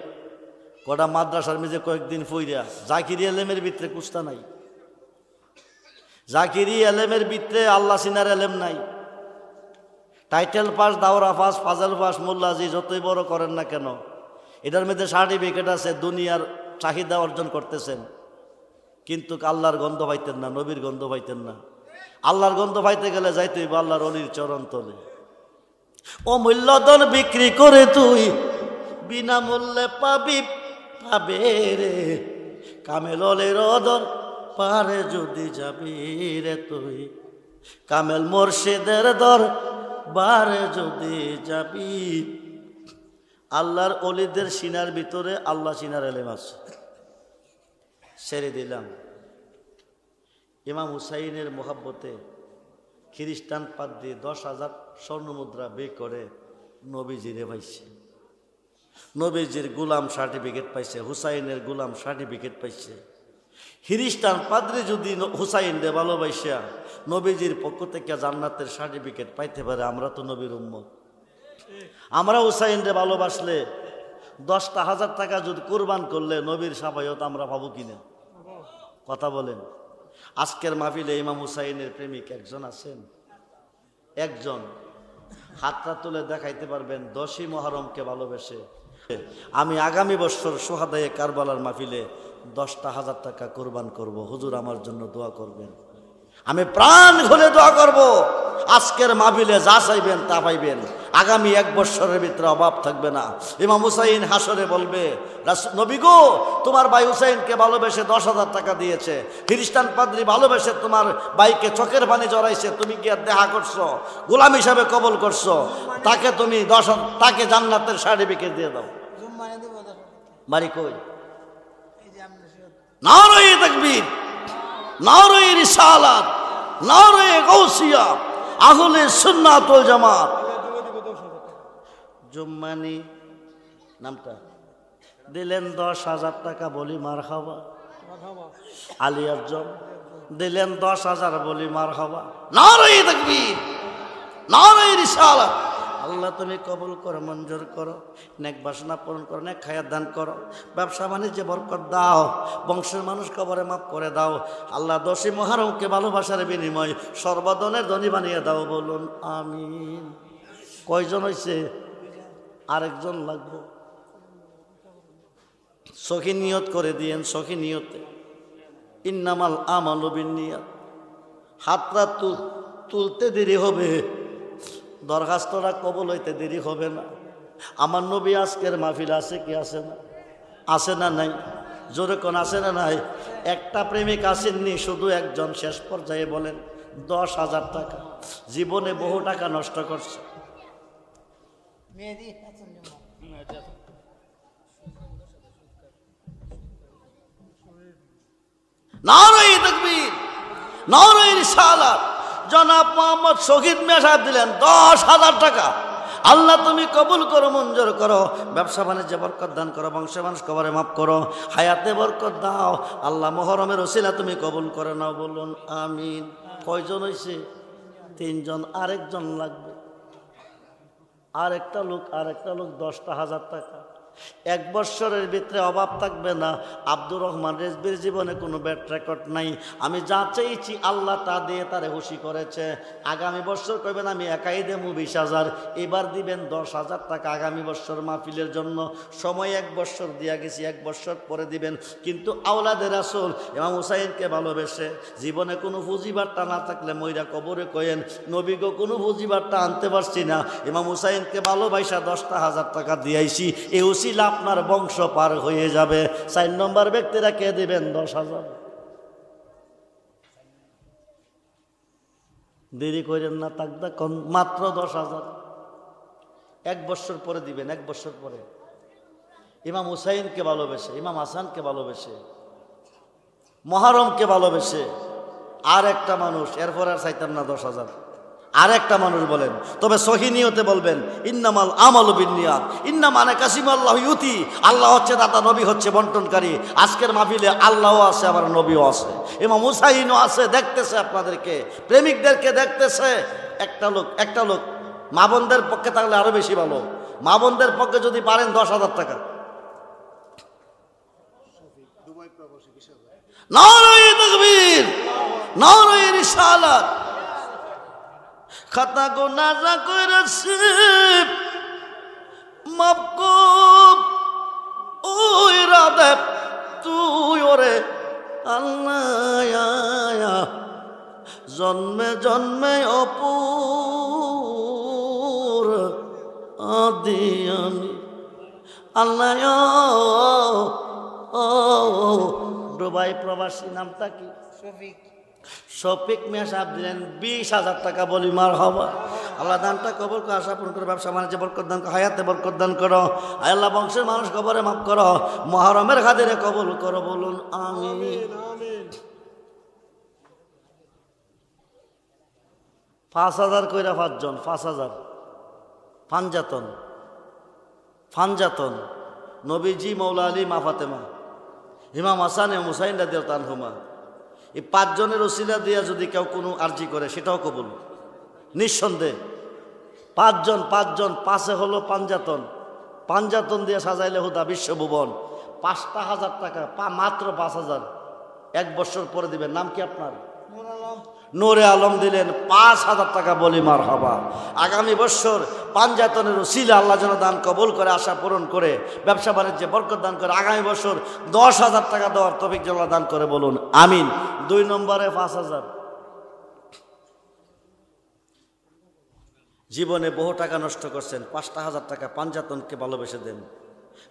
কটা মাদ্রাসার মেঝে কয়েকদিন ফুইরা, জাকিরি এলেমের ভিতরে কুস্তা নাই। জাকিরি এলেমের ভিতরে আল্লাহ সিনার এলেম নাই। টাইটেল পাস, দাওরা পাস, ফাজাল পাস, মোল্লাজি যতই বড় করেন না কেন, এটার মধ্যে সার্টিফিকেট আছে, দুনিয়ার চাহিদা অর্জন করতেছেন, কিন্তু আল্লাহর গন্ধ পাইতেন না, নবীর গন্ধ পাইতেন না। আল্লাহর গন্ধ পাইতে গেলে যাইতে হইব আল্লাহর অলির চরণ তলে। অমূল্যধন বিক্রি করে তুই বিনামূল্যে পাবে রে, কামেল অলির অদর পারে যদি যাবি রে তুই, কামেল মুর্শিদের দর বারে যদি যাবি। আল্লাহর অলিদের সিনার ভিতরে আল্লাহ সিনার এলেম আছে। ছেড়ে দিলাম। ইমাম হুসাইনের মোহাব্বতে খ্রিস্টান পাদ্রী 10,000 স্বর্ণমুদ্রা বে করে নবীজিরে পাইছে। নবীজির গুলাম সার্টিফিকেট পাইছে, হুসাইনের গুলাম সার্টিফিকেট পাইছে। খ্রিস্টান পাদ্রী যদি হুসাইন রে ভালোবাসা নবীজির পক্ষ থেকে জান্নাতের সার্টিফিকেট পাইতে পারে, আমরা তো নবীর উম্মত। আমরা হুসাইন রে ভালোবাসলে 10,000 টাকা যদি কোরবান করলে নবীর সাফায়ত আমরা পাবো কিনা? কথা বলেন। আজকের মাহফিলে ইমাম হুসাইনের প্রেমিক একজন আছেন? একজন হাতটা তুলে দেখাইতে পারবেন 10ই মুহররমকে ভালোবেসে আমি আগামী বছর সোহাদায়ে কারবালার মাহফিলে 10,000 টাকা কোরবান করব, হুজুর আমার জন্য দোয়া করবেন। আমি প্রাণ খুলে দোয়া করব, আজকের মাহফিলে যা চাইবেন তা পাইবেন, আগামী 1 বছরের ভিতরে অভাব থাকবে না। ইমাম হুসাইন হাসরে বলবে, নবী গো, তোমার ভাই হুসাইনকে ভালোবেসে 10,000 টাকা দিয়েছে, খ্রিস্টান পাদ্রী ভালোবেসে তোমার ভাইকে চোখের পানি জড়াইছে, তুমি কি আর দেখা করছো, গোলাম হিসাবে কবল করছো, তাকে তুমি তাকে জান্নাতের সার্টিফিকেট দিয়ে দাও। বাড়ি কই? নারায়ে তাকবীর, নারায়ে রিসালাত, নারায়ে গাউসিয়া, আহলে সুন্নাত ওয়াল জামাত। জুম্মানি নামটা দিলেন 10,000 টাকা, বলি মারহাবা। আলী আজম দিলেন 10,000, বলি মারহাবা। নারায়ে তাকবীর, নারায়ে রিসালাত। আল্লাহ তুমি কবুল করো, মঞ্জুর করো, নেক বাসনা পূরণ করো, নেক খায়াত দান করো, ব্যবসা বাণিজ্যে বরকত দাও, বংশের মানুষ কবরে মাফ করে দাও। আল্লাহ 10ই মুহররমকে ভালোবাসার বিনিময় সর্বধনের ধনী বানিয়ে দাও, বলুন আমিন। কয়জন হয়েছে? আরেকজন লাগবে। সখী নিয়ত করে দিয়েন, সখী নিয়তে। ইন্নামাল আমালু বিন্নিয়াত। হাতটা তুলতে দেরি হবে, দরখাস্তটা কবুল হইতে দেরি হবে না। আমার নবী আজকের মাহফিল আছে কি আছে না? আছে না নাই? জোরে কোন আছে না নাই? একটা প্রেমিক আসেননি, শুধু একজন। শেষ পর্যায়ে বলেন 10,000 টাকা, জীবনে বহু টাকা নষ্ট করছে। নারায়ে তাকবীর, নারায়ে রিসালাত। জনাব মোহাম্মদ শহীদ মিয়া সাহেব দিলেন 10,000 টাকা। আল্লাহ তুমি কবুল করো, মঞ্জুর করো, ব্যবসা বাণিজ্যে বরকত দান করো, বংশের মানুষ কবরে মাফ করো, হায়াতে বরকত দাও। আল্লাহ মুহররমের ওসিলা তুমি কবুল করে নাও, বলুন আমিন। কয়জন হয়েছে? 3 জন। আরেকজন লাগবে, আরেকটা লোক 10,000 টাকা। 1 বছরের ভিতরে অভাব থাকবে না। আব্দুর রহমান রেজবির জীবনে কোনো ব্যাড রেকর্ড নাই। আমি যা চেয়েছি আল্লাহ তা দিয়ে তারে খুশি করেছে। আগামী বছর কইবেন আমি একাই দেবো 20,000, এবার দিবেন 10,000 টাকা আগামী বছর মাহফিলের জন্য। সময় 1 বছর দিয়া গেছি, 1 বছর পরে দিবেন। কিন্তু আওলাদে রাসূল ইমাম হুসাইনকে ভালোবেসে জীবনে কোনো ফুজিবারটা না থাকলে মইরা কবরে কয়েন, নবী গো কোনো ফুজিবারটা আনতে পারছি না, ইমাম হুসাইনকে ভালোবাসা 10,000 টাকা দিয়েছি, এই উসিলা আপনার বংশ পার হয়ে যাবে। 4 নম্বর ব্যক্তিরা কে দিবেন? 10,000। দেরি করেন না, তাকদা মাত্র 10,000। 1 বছর পরে দিবেন, 1 বছর পরে। ইমাম হুসাইনকে ভালোবেসে, ইমাম হাসানকে ভালোবেসে, মুহররমকে ভালোবেসে আর একটা মানুষ, এরপর আর চাইতাম না 10,000। আর একটা মানুষ বলেন, তবে সহি নিয়তে বলবেন ইন্নামাল আমালু বিন্নিয়াত। ইন্না মানে কাসিম আল্লাহ ইউতি, আল্লাহ হচ্ছে দাতা, নবী হচ্ছে বন্টনকারী। আজকের মাহফিলে আল্লাহও আছে, আবার নবীও আছে, ইমাম হুসাইনও আছে, দেখতেছে আপনাদেরকে, প্রেমিকদেরকে দেখতেছে। একটা লোক মা বোনদের পক্ষে থাকলে আরো বেশি ভালো। মা বোনদের পক্ষে যদি পারেন 10,000 টাকা। নারায়ে তাকবীর, নারায়ে রিসালাত। খাতা গোনা যা করেছে মাফ কর, ওই রাধে তুই ওরে আল্লাহ, জন্মে জন্মে অপুর আদি আমি আল্লাহ। দুবাই প্রবাসী, নামটা কি? শফিক মিয়া সাহেব দিলেন 20,000 টাকা, বলি মারহাবা। আল্লাহ দানটা কবুল করো, আশা পূরণ করো, ব্যবসা বাণিজ্যে বরকত দান করো, হায়াতে বরকত দান করো। আল্লাহ বংশের মানুষ কবরে মাফ করো, মুহররমের খাতিরে কবুল করো, বলুন আমিন। 5,000 কইরা 5 জন, 5,000। ফানজাতন নবীজি, মৌলা আলী, মা ফাতেমা, ইমাম হাসান এবং হুসাইন রাদিয়াল্লাহু আনহুমা, এই 5 জনের ওসিলা দিয়া যদি কেউ কোনো আরজি করে সেটাও কবুল নিঃসন্দেহে। 5 জন 5 হলো পাঞ্জাতন দিয়ে সাজাইলে হুদা বিশ্বভুবন। 5,000 টাকা, মাত্র 5,000, 1 বছর পরে দিবেন। নাম কি আপনার? নূরে আলম দিলেন 5,000 টাকা, বলি মারহাবা। আগামী বছর পাঞ্জাতনের ওসিলা আল্লাহ যেন দান কবুল করে, আশা পূরণ করে, ব্যবসা বাণিজ্যে বরকত দান করে, আগামী বছর 10,000 টাকা দেওয়ার তৌফিক যেন দান করে, বলুন আমিন। 2 নম্বরে 5,000, জীবনে বহু টাকা নষ্ট করছেন, 5,000 টাকা পাঞ্জাতনকে ভালোবেসে দেন।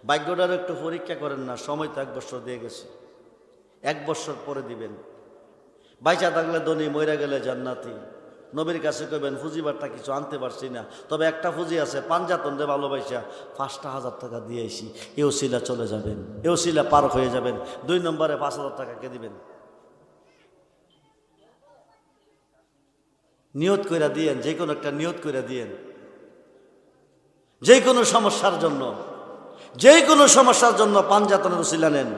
ভাগ্যটার একটু পরীক্ষা করেন না, সময় তো 1 বছর দিয়ে গেছে, 1 বছর পরে দিবেন। বাইচা থাকলে ধনী, মইরা গেলে জান্নাতি। নবীর কাছে কইবেন ফুজিবারটা কিছু আনতে পারছি না, তবে একটা ফুজি আছে, পাঞ্জাতনরে ভালোবাসা 5,000 টাকা দিয়েছি, এও শিলা চলে যাবেন, এও শিলা পার হয়ে যাবেন। 2 নম্বরে 5,000 টাকাকে দিবেন। নিয়ত কইরা দিয়েন, যে কোনো একটা নিয়ত কইরা দিয়েন। যে কোনো সমস্যার জন্য, যে কোনো সমস্যার জন্য পাঞ্জাতনের উসিলা নেন।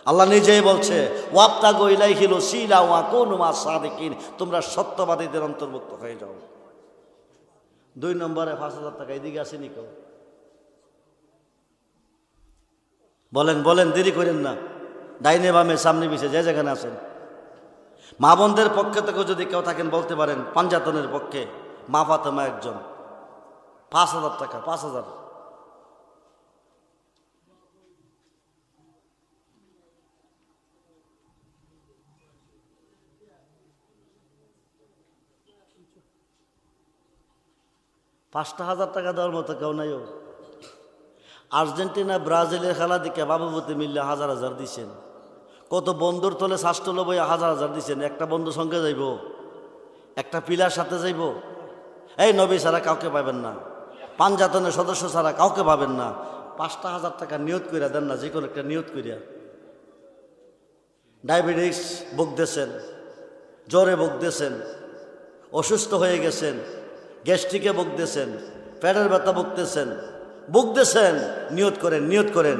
আল্লাহ নিজেই বলছে, ওয়াবতাগু ইলাইহিল ওসিলা ওয়া কুনু মাস সাদিকিন, তোমরা সত্যবাদীদের অন্তর্ভুক্ত হয়ে যাও। 2 নম্বরে 5,000 টাকা এদিকে আসেনি কেউ? বলেন বলেন, দেরি করেন না। ডাইনে বামে সামনে পিছে যে যেখানে আছেন, মা বোনদের পক্ষে থেকে যদি কেউ থাকেন বলতে পারেন, পাঞ্জাতনের পক্ষে মা ফাতেমা একজন। 5,000 টাকা, 5,000। টাকা দেওয়ার মতো কেউ নাইও। আর্জেন্টিনা ব্রাজিলের খেলা দিকে বাবুপতি মিল্লা 1,000 দিচ্ছেন। কত বন্ধুর তলে শাস্ত্র বই 1,000 দিচ্ছেন। একটা বন্ধু সঙ্গে যাইব, একটা পিলার সাথে যাইব। এই নবী ছাড়া কাউকে পাবেন না, পাঞ্জাতনের সদস্য ছাড়া কাউকে পাবেন না। 5,000 টাকা নিয়ত কইরা দেন না, যে কোনো একটা নিয়ত কইরা। ডায়াবেটিস ভুগতেছেন, জ্বরে ভুগতেছেন, অসুস্থ হয়ে গেছেন, গ্যাস্ট্রিকে ভুগতেছেন, পেটের ব্যথা ভুগতেছেন, নিয়ত করেন, নিয়ত করেন,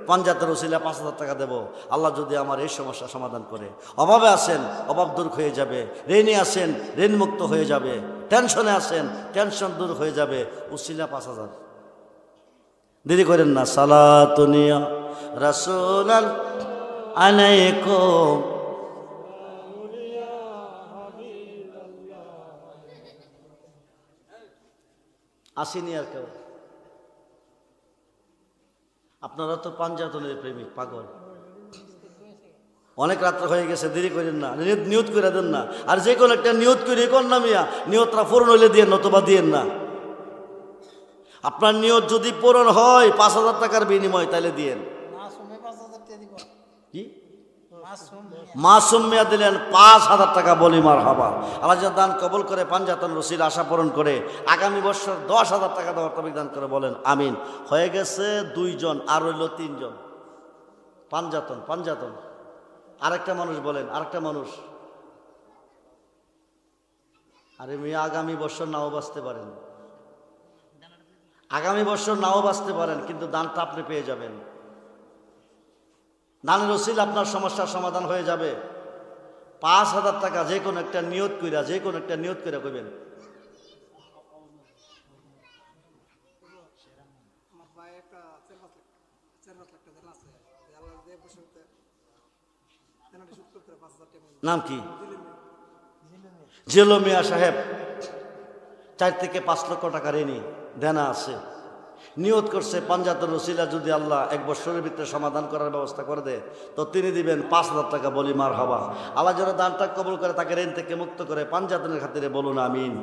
পাঞ্জাতের ওসিলা 5,000 টাকা দেব, আল্লাহ যদি আমার এই সমস্যা সমাধান করে। অভাবে আছেন, অভাব দূর হয়ে যাবে। ঋণে আছেন, ঋণ মুক্ত হয়ে যাবে। টেনশনে আছেন, টেনশন দূর হয়ে যাবে। ওসিলা 5,000। দেরি করেন না। সালাতুনিয়া রাসূলাল আলাইকুম, আসেনি আর কেউ? আপনারা তো পাঞ্জাতনের প্রেমিক, পাগল। অনেক রাত্র হয়ে গেছে, দেরি করেন না, নিয়ত করে দেন না। আর যে কোনো একটা নিয়ত করে কোন না মিয়া, নিয়তটা পূরণ হইলে দিয়ে, নতবা দিয়েন না। আপনার নিয়ত যদি পূরণ হয় 5,000 টাকার বিনিময়, তাহলে দিয়েন। কি মাসুম মিয়া দিলেন 5,000 টাকা, বলি মারহাবা। আল্লাহ দান কবুল করে, পাঞ্জাতন রসিল আশা পূরণ করে আগামী বছর 10,000 টাকা দেওয়ার তৌফিক দান করে, বলেন আমিন। হয়ে গেছে 2 জন, আর হইল 3 জন। পাঞ্জাতন। আরেকটা মানুষ বলেন, আরেকটা মানুষ। আরে মিয়া, আগামী বছর নাও বাঁচতে পারেন, আগামী বছর নাও বাঁচতে পারেন, কিন্তু দানটা আপনি পেয়ে যাবেন। দানের রসিল আপনার সমস্যার সমাধান হয়ে যাবে। 5,000 টাকা যে কোনো একটা নিয়ত কইরা, যে কোনো একটা নিয়ত কইরা কইবেন। নাম কি? জেলো মিয়া সাহেব। 4 থেকে 5 লক্ষ টাকা ঋণী, দেনা আছে। নিয়ত করছে, পাঞ্জাতন রসিলা যদি আল্লাহ 1 বছরের ভিতরে সমাধান করার ব্যবস্থা করে দেয়, তো তিনি দিবেন 5,000 টাকা, বলি মারহাবা। আল্লাহ যেন দানটা কবুল করে, তাকে ঋণ থেকে মুক্ত করে, পাঞ্জাতনের খাতিরে বলুন আমিন।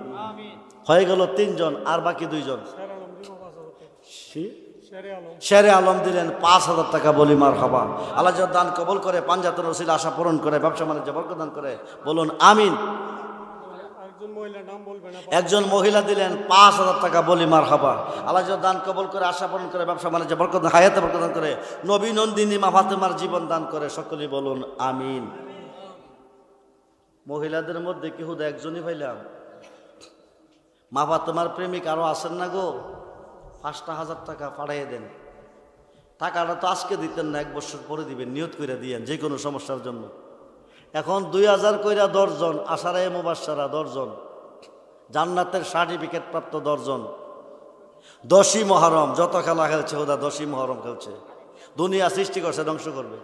হয়ে গেল 3 জন, আর বাকি 2 জন। শেরে আলম দিলেন 5,000 টাকা, বলি মারহাবা। আল্লাহ যেন দান কবুল করে, পাঞ্জাতন রসিলা আশা পূরণ করে, ব্যবসা বাণিজ্য বরকত দান করে, বলুন আমিন। একজন মহিলা দিলেন 5,000 টাকা, বলি মারহাবা। আল্লাহ দান কবুল করে, আশা পূরণ করে, ব্যবসা বাণিজ্য বরকত, হায়াতে বরকত দান করে, নবী নন্দিনী মা ফাতেমার জীবন দান করে, সকলেই বলুন আমিন। মহিলাদের মধ্যে কি হুদা একজনই পাইলাম? মা ফাতেমার প্রেমিক আরো আছেন না গো? 5,000 টাকা পাঠিয়ে দেন। টাকাটা তো আজকে দিতেন না, 1 বছর পরে দিবেন। নিয়ত করে দিয়েন যে কোনো সমস্যার জন্য। এখন 2,000 কইরা 10 জন, আশারায়ে মুবাশশারা 10 জন, জান্নাতের সার্টিফিকেট প্রাপ্ত 10 জন। 10ই মুহররম যত খেলা খেলছে ওরা 10ই মুহররম খেলছে। দুনিয়া সৃষ্টি করছে, ধ্বংস করবে।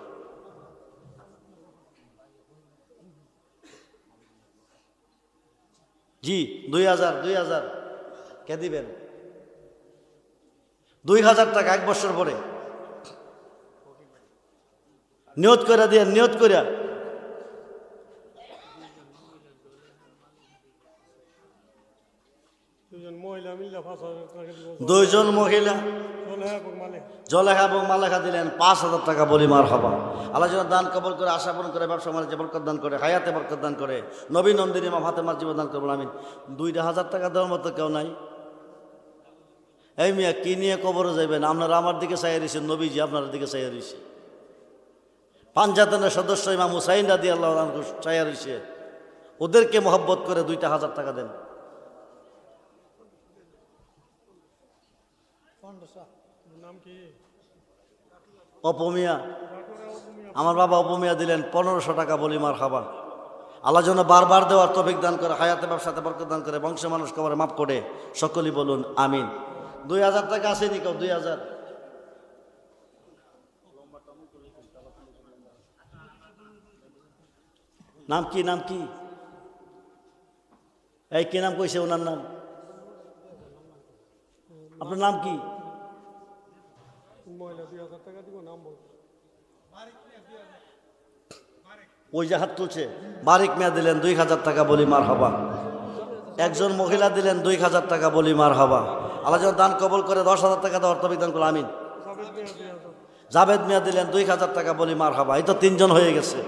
জি 2,000 কে দিবেন? 2,000 টাকা 1 বছর পরে নিয়ত করে দিয়ে, নিয়ত করে। দুইজন মহিলা জলেখা এবং মালেখা দিলেন 5,000 টাকা, বলি মারহাবা। আল্লাহ যেন দান কবুল করে, আশা পূরণ করে, ব্যবসা বাণিজ্যে বরকত দান করে, হায়াতে বরকত দান করে, নবী নন্দিনী মা ফাতেমার জীবন দান করবেন আমিন। 2,000 টাকা দেওয়ার মতো কেউ নাই? এই মিয়া কি নিয়ে কবরে যাবেন? আপনারা আমার দিকে চাইয়া রয়েছেন, নবীজি আপনার দিকে চাইয়া রয়েছে। পাঞ্জাতনের সদস্য ইমাম হুসাইন রাদিয়াল্লাহু আনহু চাইয়া রয়েছে, ওদেরকে মহব্বত করে 2,000 টাকা দেন। অপমিয়া, আমার বাবা অপমিয়া দিলেন 1,500 টাকা, বলি মারহাবা। আল্লাহ যেন বারবার দেওয়ার তৌফিক দান করে, হায়াতে ব্যবসাতে বরকত দান করে, বংশ মানুষ কবরে মাফ করে, সকলেই বলুন আমিন। 2,000 টাকা আসেনি কেউ? 2,000। নাম কি? নাম কি? এই কি নাম কইছে? ওনার নাম? আপনার নাম কি? ওই যে হাত তুলছে, বারিক মিয়া দিলেন 2,000 টাকা, বলি মারহাবা। একজন মহিলা দিলেন 2,000 টাকা, বলি মারহাবা। আল্লাহ যেন দান কবুল করে 10,000 টাকা দেওয়ার তৌফিক দান করুন আমিন। জাবেদ মিয়া দিলেন 2,000 টাকা, বলি মারহাবা। এই তো 3 জন হয়ে গেছে।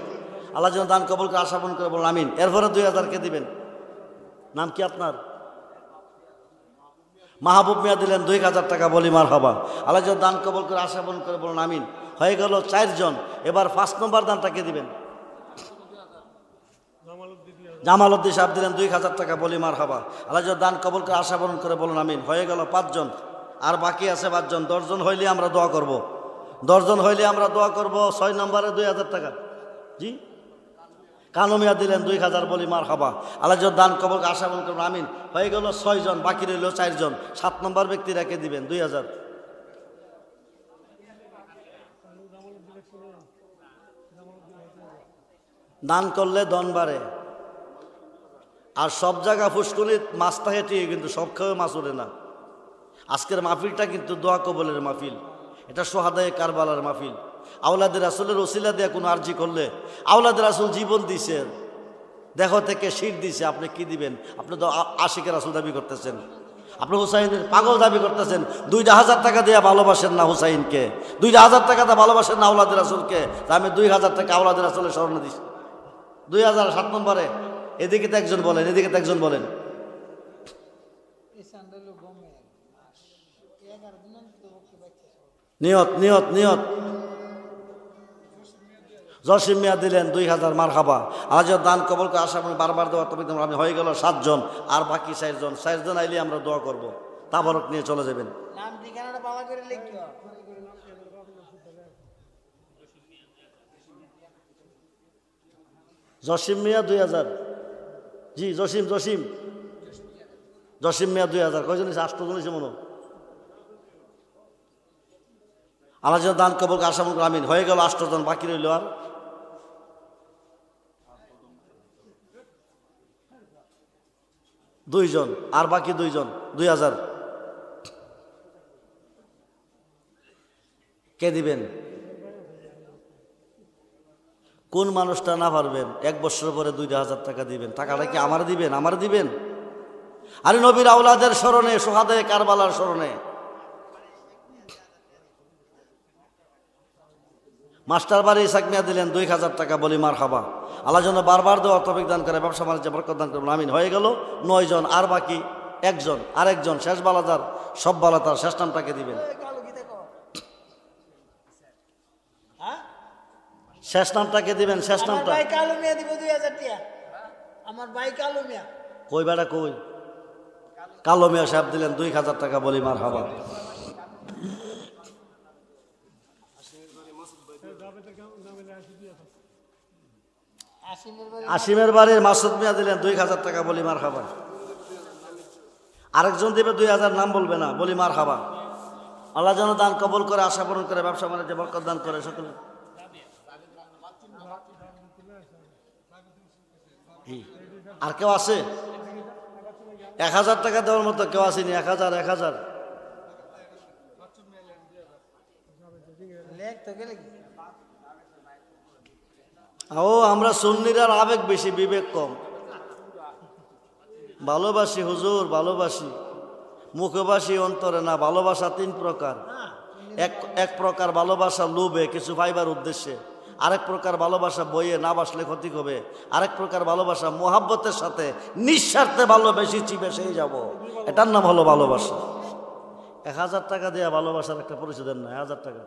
আল্লাহ যেন দান কবুল করে, আশা পূরণ করে, বলুন আমিন। এরপরে 2,000 কে দিবেন? নাম কি আপনার? মাহবুব মিয়া দিলেন 2,000 টাকা, বলি মারহাবা। আল্লাহ যেন দান কবুল করে, আশা পূরণ করে, বলুন আমিন। হয়ে গেল 4 জন। এবার 5 নম্বর দানটা কে দিবেন? জামাল উদ্দিন সাহেব দিলেন 2,000 টাকা, বলি মারহাবা। আল্লাহ যেন দান কবুল করে, আশা পূরণ করে, বলুন আমিন। হয়ে গেল 5 জন। আর বাকি আছে 5 জন। 10 জন হইলে আমরা দোয়া করব। 10 জন হইলে আমরা দোয়া করব। 6 নম্বরে 2,000 টাকা। জি, কানু মিয়া দিলেন 2,000, বলি মারহাবা। আল্লাহ যেন দান কবুল করে, আশা পূরণ করুন আমিন। হয়ে গেল 6 জন। বাকি রইল 4 জন। 7 নম্বর ব্যক্তিরা কে দিবেন? 2,000। দান করলে দন বাড়ে। আর সব জায়গা ফুসকুনি মাছ থাকে ঠিক, কিন্তু সব খেয়ে মাছ ওঠে না। আজকের মাহফিলটা কিন্তু দোয়া কবলের মাহফিল, এটা সোহাদায়ে কারবালার মাহফিল। আওলাদের রাসূলের ওসিলা দিয়ে কোনো আরজি করলে, আওলাদের রাসূল জীবন দিছে, দেহ থেকে শির দিছে, আপনি কি দিবেন? আপনি তো আশিকের রাসূল দাবি করতেছেন, আপনি হুসাইনের পাগল দাবি করতেছেন। 2,000 টাকা দিয়ে ভালোবাসেন না হুসাইনকে, 2,000 টাকা দিয়ে ভালোবাসেন না আওলাদের রাসূলকে। আমি 2,000 টাকা আওলাদের রাসূলের স্মরণে দিচ্ছি। 2,000। 7 নম্বরে এদিকে তো একজন বলেন, এদিকে তো একজন বলেন। নিয়ত নিয়ত নিয়ত। জসিম মিয়া দিলেন 2,000, মারহাবা। আজ দান কবুল করে, আশা বারবার দেওয়ার তৌফিক দান। আমি হয়ে গেল 7 জন। আর বাকি 4 জন। 4 জন আইলে আমরা দোয়া করব, তাবারক নিয়ে চলে যাবেন। জসিম মিয়া 2,000। জি, জসিম জসিম জসিম মিয়া 2,000। কয়জন? 8 জন হয়েছে মনে। আল্লাহ যেন দান কবুল করে, আশা পূরণ করুন আমিন। হয়ে গেল 8 জন। বাকি রইল আর 2 জন। আর বাকি 2 জন। 2,000 কে দিবেন? কোন মানুষটা না পারবেন 1 বছর পরে 2,000 টাকা দিবেন? টাকাটা কি আমার দিবেন? আমার দিবেন? আরে নবীর আওলাদের স্মরণে, সোহাদায়ে কারবালার স্মরণে। মাস্টার বাড়ি ইসাক মিয়া দিলেন 2,000 টাকা, বলি মারহাবা। আল্লাহ যেন বারবার দেওয়ার তৌফিক দান করে, ব্যবসা বাণিজ্যে বরকত দান করবেন আমিন। হয়ে গেল 9 জন। আর বাকি 1 জন। আরেকজন শেষ বালাদার, সব বালাদার। শেষ নামটাকে দিবেন? শেষ নামটাকে দিবেন? শেষ নামটা কই বেড়া কই? কালো মিয়া সাহেব দিলেন 2,000 টাকা, বলি মারহাবা। আসিমের বাড়ির মাসুদ মিয়া দিলেন 2,000 টাকা, বলি মারহাবা। আরেকজন দিবে 2,000, নাম বলবে না, বলি মারহাবা। আল্লাহ যেন দান কবুল করে, আশা পূরণ করে, ব্যবসা বাণিজ্যে বরকত দান করে সকলে। আর কেউ আছে? 1,000 টাকা দেওয়ার মতো কেউ আসেনি? 1,000 1,000। ও আমরা সুন্নিরার আবেগ বেশি, বিবেক কম। ভালোবাসি হুজুর, ভালোবাসি। মুখবাসী অন্তরে না। ভালোবাসা তিন প্রকার। এক প্রকার ভালোবাসা লোভে কিছু পাইবার উদ্দেশ্যে, আরেক প্রকার ভালোবাসা বইয়ে না বাসলে ক্ষতি হবে, আরেক প্রকার ভালোবাসা মোহাব্বতের সাথে নিঃস্বার্থে ভালোবেসেছি বেসেই যাব, এটার নাম হলো ভালোবাসা। 1000 টাকা দিয়ে ভালোবাসার একটা পরিচয় দেন না। 1000 টাকা,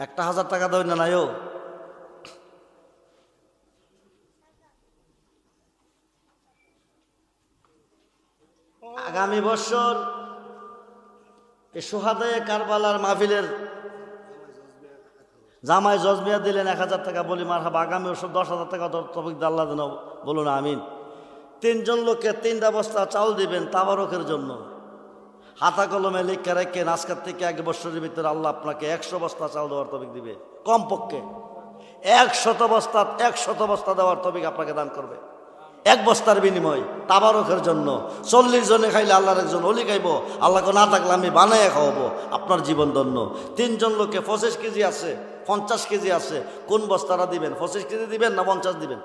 একটা 1000 টাকা দেয় না নাইও। আগামী বছর এই সোহাদায়ে কারবালার মাহফিলের জামাই জজমিয়া দিলেন 1000 টাকা, বলি মারহাবা। আগামী বছর 10,000 টাকা তৌফিক দিয়ে আল্লাহ যেন, বলুন আমিন। 3 জন লোককে 3টা বস্তা চাউল দিবেন তাবারকের জন্য। হাতা কলমে লিখে রেখেন, আজকের থেকে 1 বছরের ভিতরে আল্লাহ আপনাকে 100 বস্তা চাউল দেওয়ার তৌফিক দিবে। কমপক্ষে 100 বস্তা দেওয়ার তৌফিক আপনাকে দান করবে। 1 বস্তার বিনিময় তাবারকের জন্য। 40 জনে খাইলে আল্লাহর একজন অলি খাইব, আল্লাহকে না থাকলে আমি বানাইয়া খাওয়াবো, আপনার জীবন ধন্য। 3 জন লোকে 25 কেজি আছে, 50 কেজি আছে, কোন বস্তাটা দিবেন? 25 কেজি দিবেন না 50 দিবেন?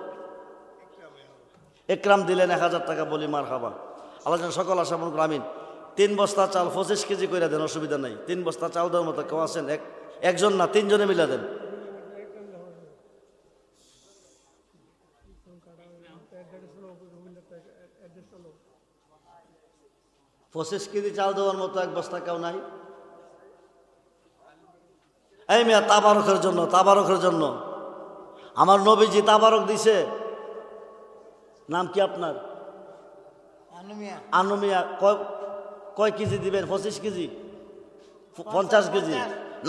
একরাম দিলেন 1000 টাকা, বলি মারহাবা। আল্লাহ যেন সকল আশা মন করে আমিন। 3 বস্তা চাল 25 কেজি করে দেন, অসুবিধা নাই। 3 বস্তা চাল দেওয়ার মতো কেউ আছেন? একজন না, 3 জনে মিলে দেন। 25 কেজি চাল দেওয়ার মতো 1 বস্তা কেউ নাই? এই মেয়া, তাবারকের জন্য, তাবারকের জন্য। আমার নবীজি তাবারক দিছে। নাম কি আপনার? আনুমিয়া। কয় কেজি দিবেন? 25 কেজি? 50 কেজি?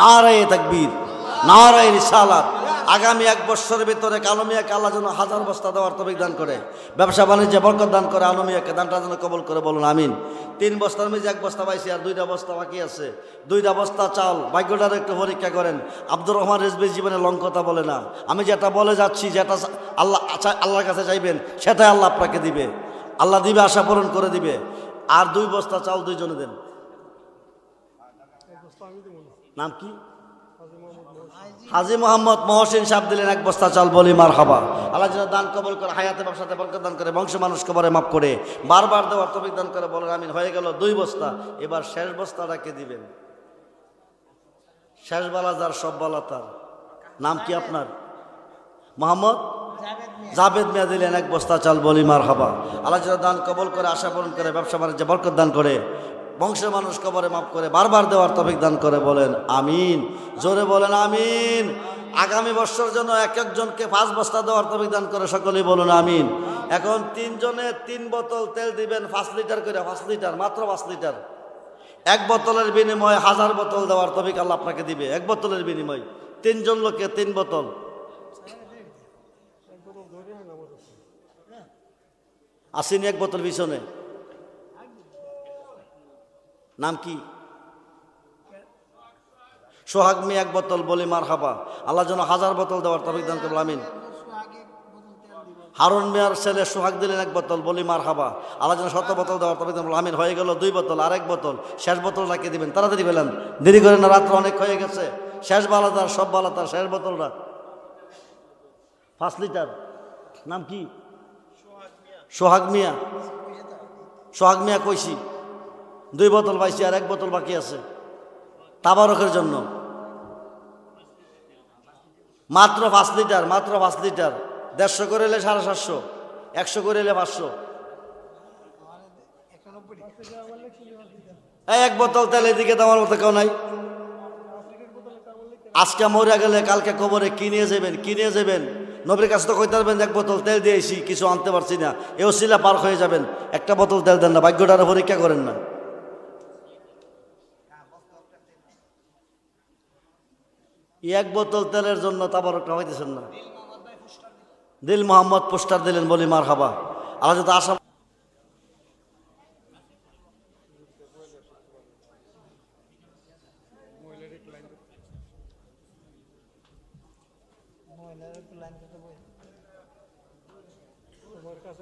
নারায়ে তাকবীর, নারায়ে রিসালাত। আগামী 1 বছরের ভিতরে আনুমিয়াকে আল্লাহ যেন 1000 বস্তা দেওয়ার তৌফিক দান করে, ব্যবসা বাণিজ্যে বরকত দান করে, আনুমিয়াকে দানটা যেন কবুল করে, বলুন আমিন। 3 বস্তার মধ্যে 1 বস্তা পাইছি, আর 2টা বস্তা বাকি আছে। 2টা বস্তা চাল, ভাগ্যটার একটু পরীক্ষা করেন। আব্দুর রহমান রিজভী জীবনে লং কথা বলে না। আমি যেটা বলে যাচ্ছি, যেটা আল্লাহর কাছে চাইবেন, সেটাই আল্লাহ আপনাকে দিবে। আল্লাহ দিবে, আশা পূরণ করে দিবে। আর 2 বস্তা চাল 2 জনে দেন। নাম কি? হাজী মোহাম্মদ মহসিন সাহেব দিলেন 1 বস্তা চাল, বলি মারহাবা। আল্লাহ যেন দান কবুল করে, হায়াতে ব্যবসাতে বরকত দান করে, বংশ মানুষ কবরে মাফ করে, বারবার দেওয়ার তৌফিক দান করে, বলেন আমিন। হয়ে গেল 2 বস্তা। এবার শেষ বস্তাটাকে দিবেন। শেষ বালা যার সব বালা তার। নাম কি আপনার? মোহাম্মদ জাবেদ মিয়া দিলেন 1 বস্তা চাল, বলি মারহাবা। আল্লাহ যেন দান কবুল করে, আশা পূরণ করে, ব্যবসা বাণিজ্যে বরকত দান করে, বংশের মানুষ কবরে মাফ করে, বারবার দেওয়ার তৌফিক দান করে, বলেন আমিন। জোরে বলেন আমিন। আগামী বছর জন্য 1 জনকে 5 বস্তা দেওয়ার তৌফিক দান করে, সকলেই বলুন আমিন। এখন 3 জনে 3 বোতল তেল দিবেন, 5 লিটার করে, 5 লিটার, মাত্র 5 লিটার। 1 বোতলের বিনিময়ে 1000 বোতল দেওয়ার তৌফিক আল্লাহ আপনাকে দিবে। 1 বোতলের বিনিময় 3 জন লোককে 3 বোতল। আসেনি 1 বোতল পিছনে? নাম কি? সোহাগ মিয়া 1 বোতল, বলি মারহাবা। আল্লাহ যেন 1000 বোতল দেওয়ার তৌফিক দান করবেন, আমিন। হারুন মিয়ার ছেলে সোহাগ দিলেন 1 বোতল, বলি মারহাবা। আল্লাহ যেন 100 বোতল দেওয়ার তৌফিক দান করবেন, আমিন। হয়ে গেল 2 বোতল, আর 1 বোতল। শেষ বোতল রাখিয়ে দিবেন, তাড়াতাড়ি পেলেন, দেরি করেন না, রাত্র অনেক হয়ে গেছে। শেষ বালাদার, সব বালাদার, শেষ বোতলটা 5 লিটার। নাম কি? সোহাগ মিয়া। সোহাগ মিয়া কইছি। 2 বোতল পাইছি, আর 1 বোতল বাকি আছে তাবারকের জন্য। মাত্র 5 লিটার, মাত্র 5 লিটার। 150 করে এলে 750, 100 করে এলে 500। এই 1 বোতল তেল এদিকে দেওয়ার মতো কেউ নাই? আজকে মরে গেলে কালকে কবরে কি নিয়ে যাবেন? কি নিয়ে যাবেন? নবীর কাছে তো কইতে পারবেন 1 বোতল তেল দিয়েছি, কিছু আনতে পারছি না, এও শিলা পার হয়ে যাবেন। 1টা বোতল তেল দেন না, ভাগ্যটারে পরীক্ষা করেন না। এই 1 বোতল তেলের জন্য তাবারকটা হইতেছেন না। দিল মোহাম্মদ পোস্টার দিলেন, বলি মারহাবা। আল্লাহ যত আশা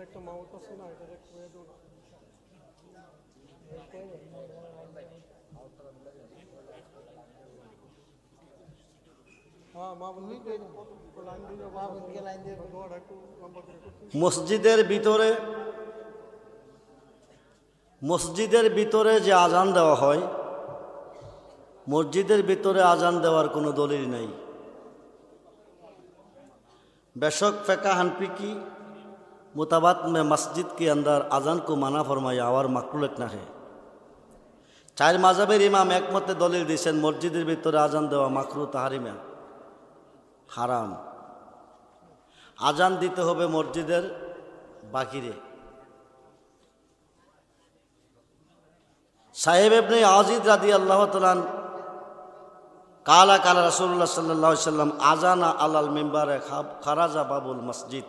একটা মাউথ আছে না, এটা করে দাও না। মসজিদের ভিতরে মসজিদের ভিতরে যে আজান দেওয়া হয়, মসজিদের ভিতরে আজান দেওয়ার কোনো দলিল নেই। बेशक फ़िक़्ह हनफी की मुताबात में मस्जिद के अंदर अजान को मना फरमाया और मकरूह ना है। चार मज़हबेर इमाम एकमत दलिल दिয়েছেন মসজিদের ভিতরে আজান দেওয়া মাকরুহ তাহরিমা হারাম। আজান দিতে হবে মসজিদের বাহিরে। সাহেব ইবনে আজিদ রাদিয়াল্লাহু তাআলা কালা কালা রাসূলুল্লাহ সাল্লাল্লাহু আলাইহি সাল্লাম আজানা আলাল মিম্বারে খারাজা বাবুল মসজিদ।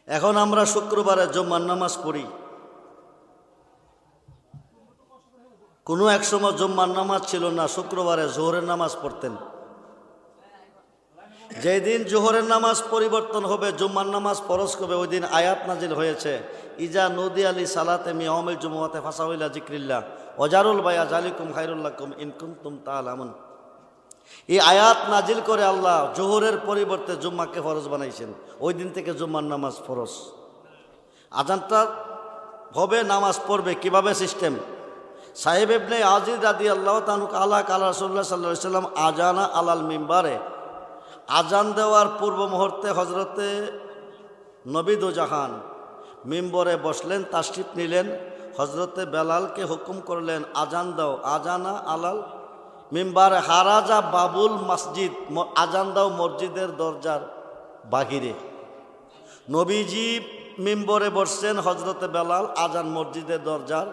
এখন আমরা শুক্রবারে জুমার নামাজ পড়ি, কোনো এক সময় জুমার নামাজ ছিল না, শুক্রবারে জোহরের নামাজ পড়তেন। যেদিন জোহরের নামাজ পরিবর্তন হবে, জুমার নামাজ ফরজ হবে, ওই দিন আয়াত নাজিল হয়েছে ইজা নদী আলী সালাতে মিয়াউমিল জুমুআতে ফাসাউ ইলা যিকরিল্লাহ ওয়াজারুল বায়া যালিকুম খায়রুল লাকুম ইন কুনতুম তা'লামুন। এই আয়াত নাজিল করে আল্লাহ জোহরের পরিবর্তে জুম্মাকে ফরজ বানাইছেন। ওই দিন থেকে জুম্মার নামাজ ফরজ। আজানটা হবে, নামাজ পড়বে কিভাবে সিস্টেম? সাহেব ইবনে আজিদ রাদিয়াল্লাহু তাআলা কালা কালা রাসূলুল্লাহ সাল্লাল্লাহু আলাইহি সাল্লাম আজানা আলাল মিম্বারে, আজান দেওয়ার পূর্ব মুহূর্তে হজরতে নবী দো জাহান মিম্বরে বসলেন, তাশরিফ নিলেন। হজরতে বেলালকে হুকুম করলেন আজান দাও। আজানা আলাল মিম্বারে হারাজা বাবুল মসজিদ, আজান দাও মসজিদের দরজার বাহিরে। নবীজি মিম্বরে বসছেন, হজরতে বেলাল আজান মসজিদের দরজার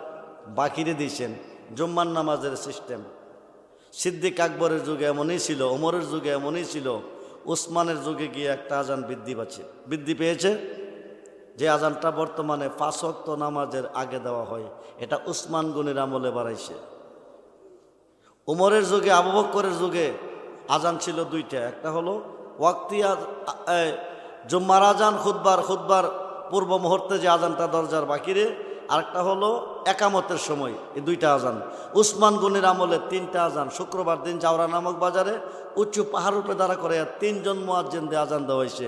বাহিরে দিয়েছেন। জুম্মার নামাজের সিস্টেম সিদ্দিক আকবরের যুগে এমনই ছিল, ওমরের যুগে এমনই ছিল, উসমানের যুগে গিয়ে একটা আজান বৃদ্ধি পেয়েছে। যে আজানটা বর্তমানে 5 ওয়াক্ত নামাজের আগে দেওয়া হয়, এটা উসমান গনির আমলে বাড়াইছে। উমরের যুগে, আবু বকরের যুগে আজান ছিল 2টা। একটা হলো ওয়াক্তি জুম্মার আজান, খুতবার পূর্ব মুহূর্তে যে আজানটা দরজার বাকিরে, আরেকটা হলো একামতের সময়। এই 2টা আজান উসমান গনির আমলে 3টা আজান। শুক্রবার দিন জাওরা নামক বাজারে উঁচু পাহাড় উপরে দাঁড়া করে 3 জন মুয়াজ্জিন দিয়ে আজান দেওয়া হয়েছে।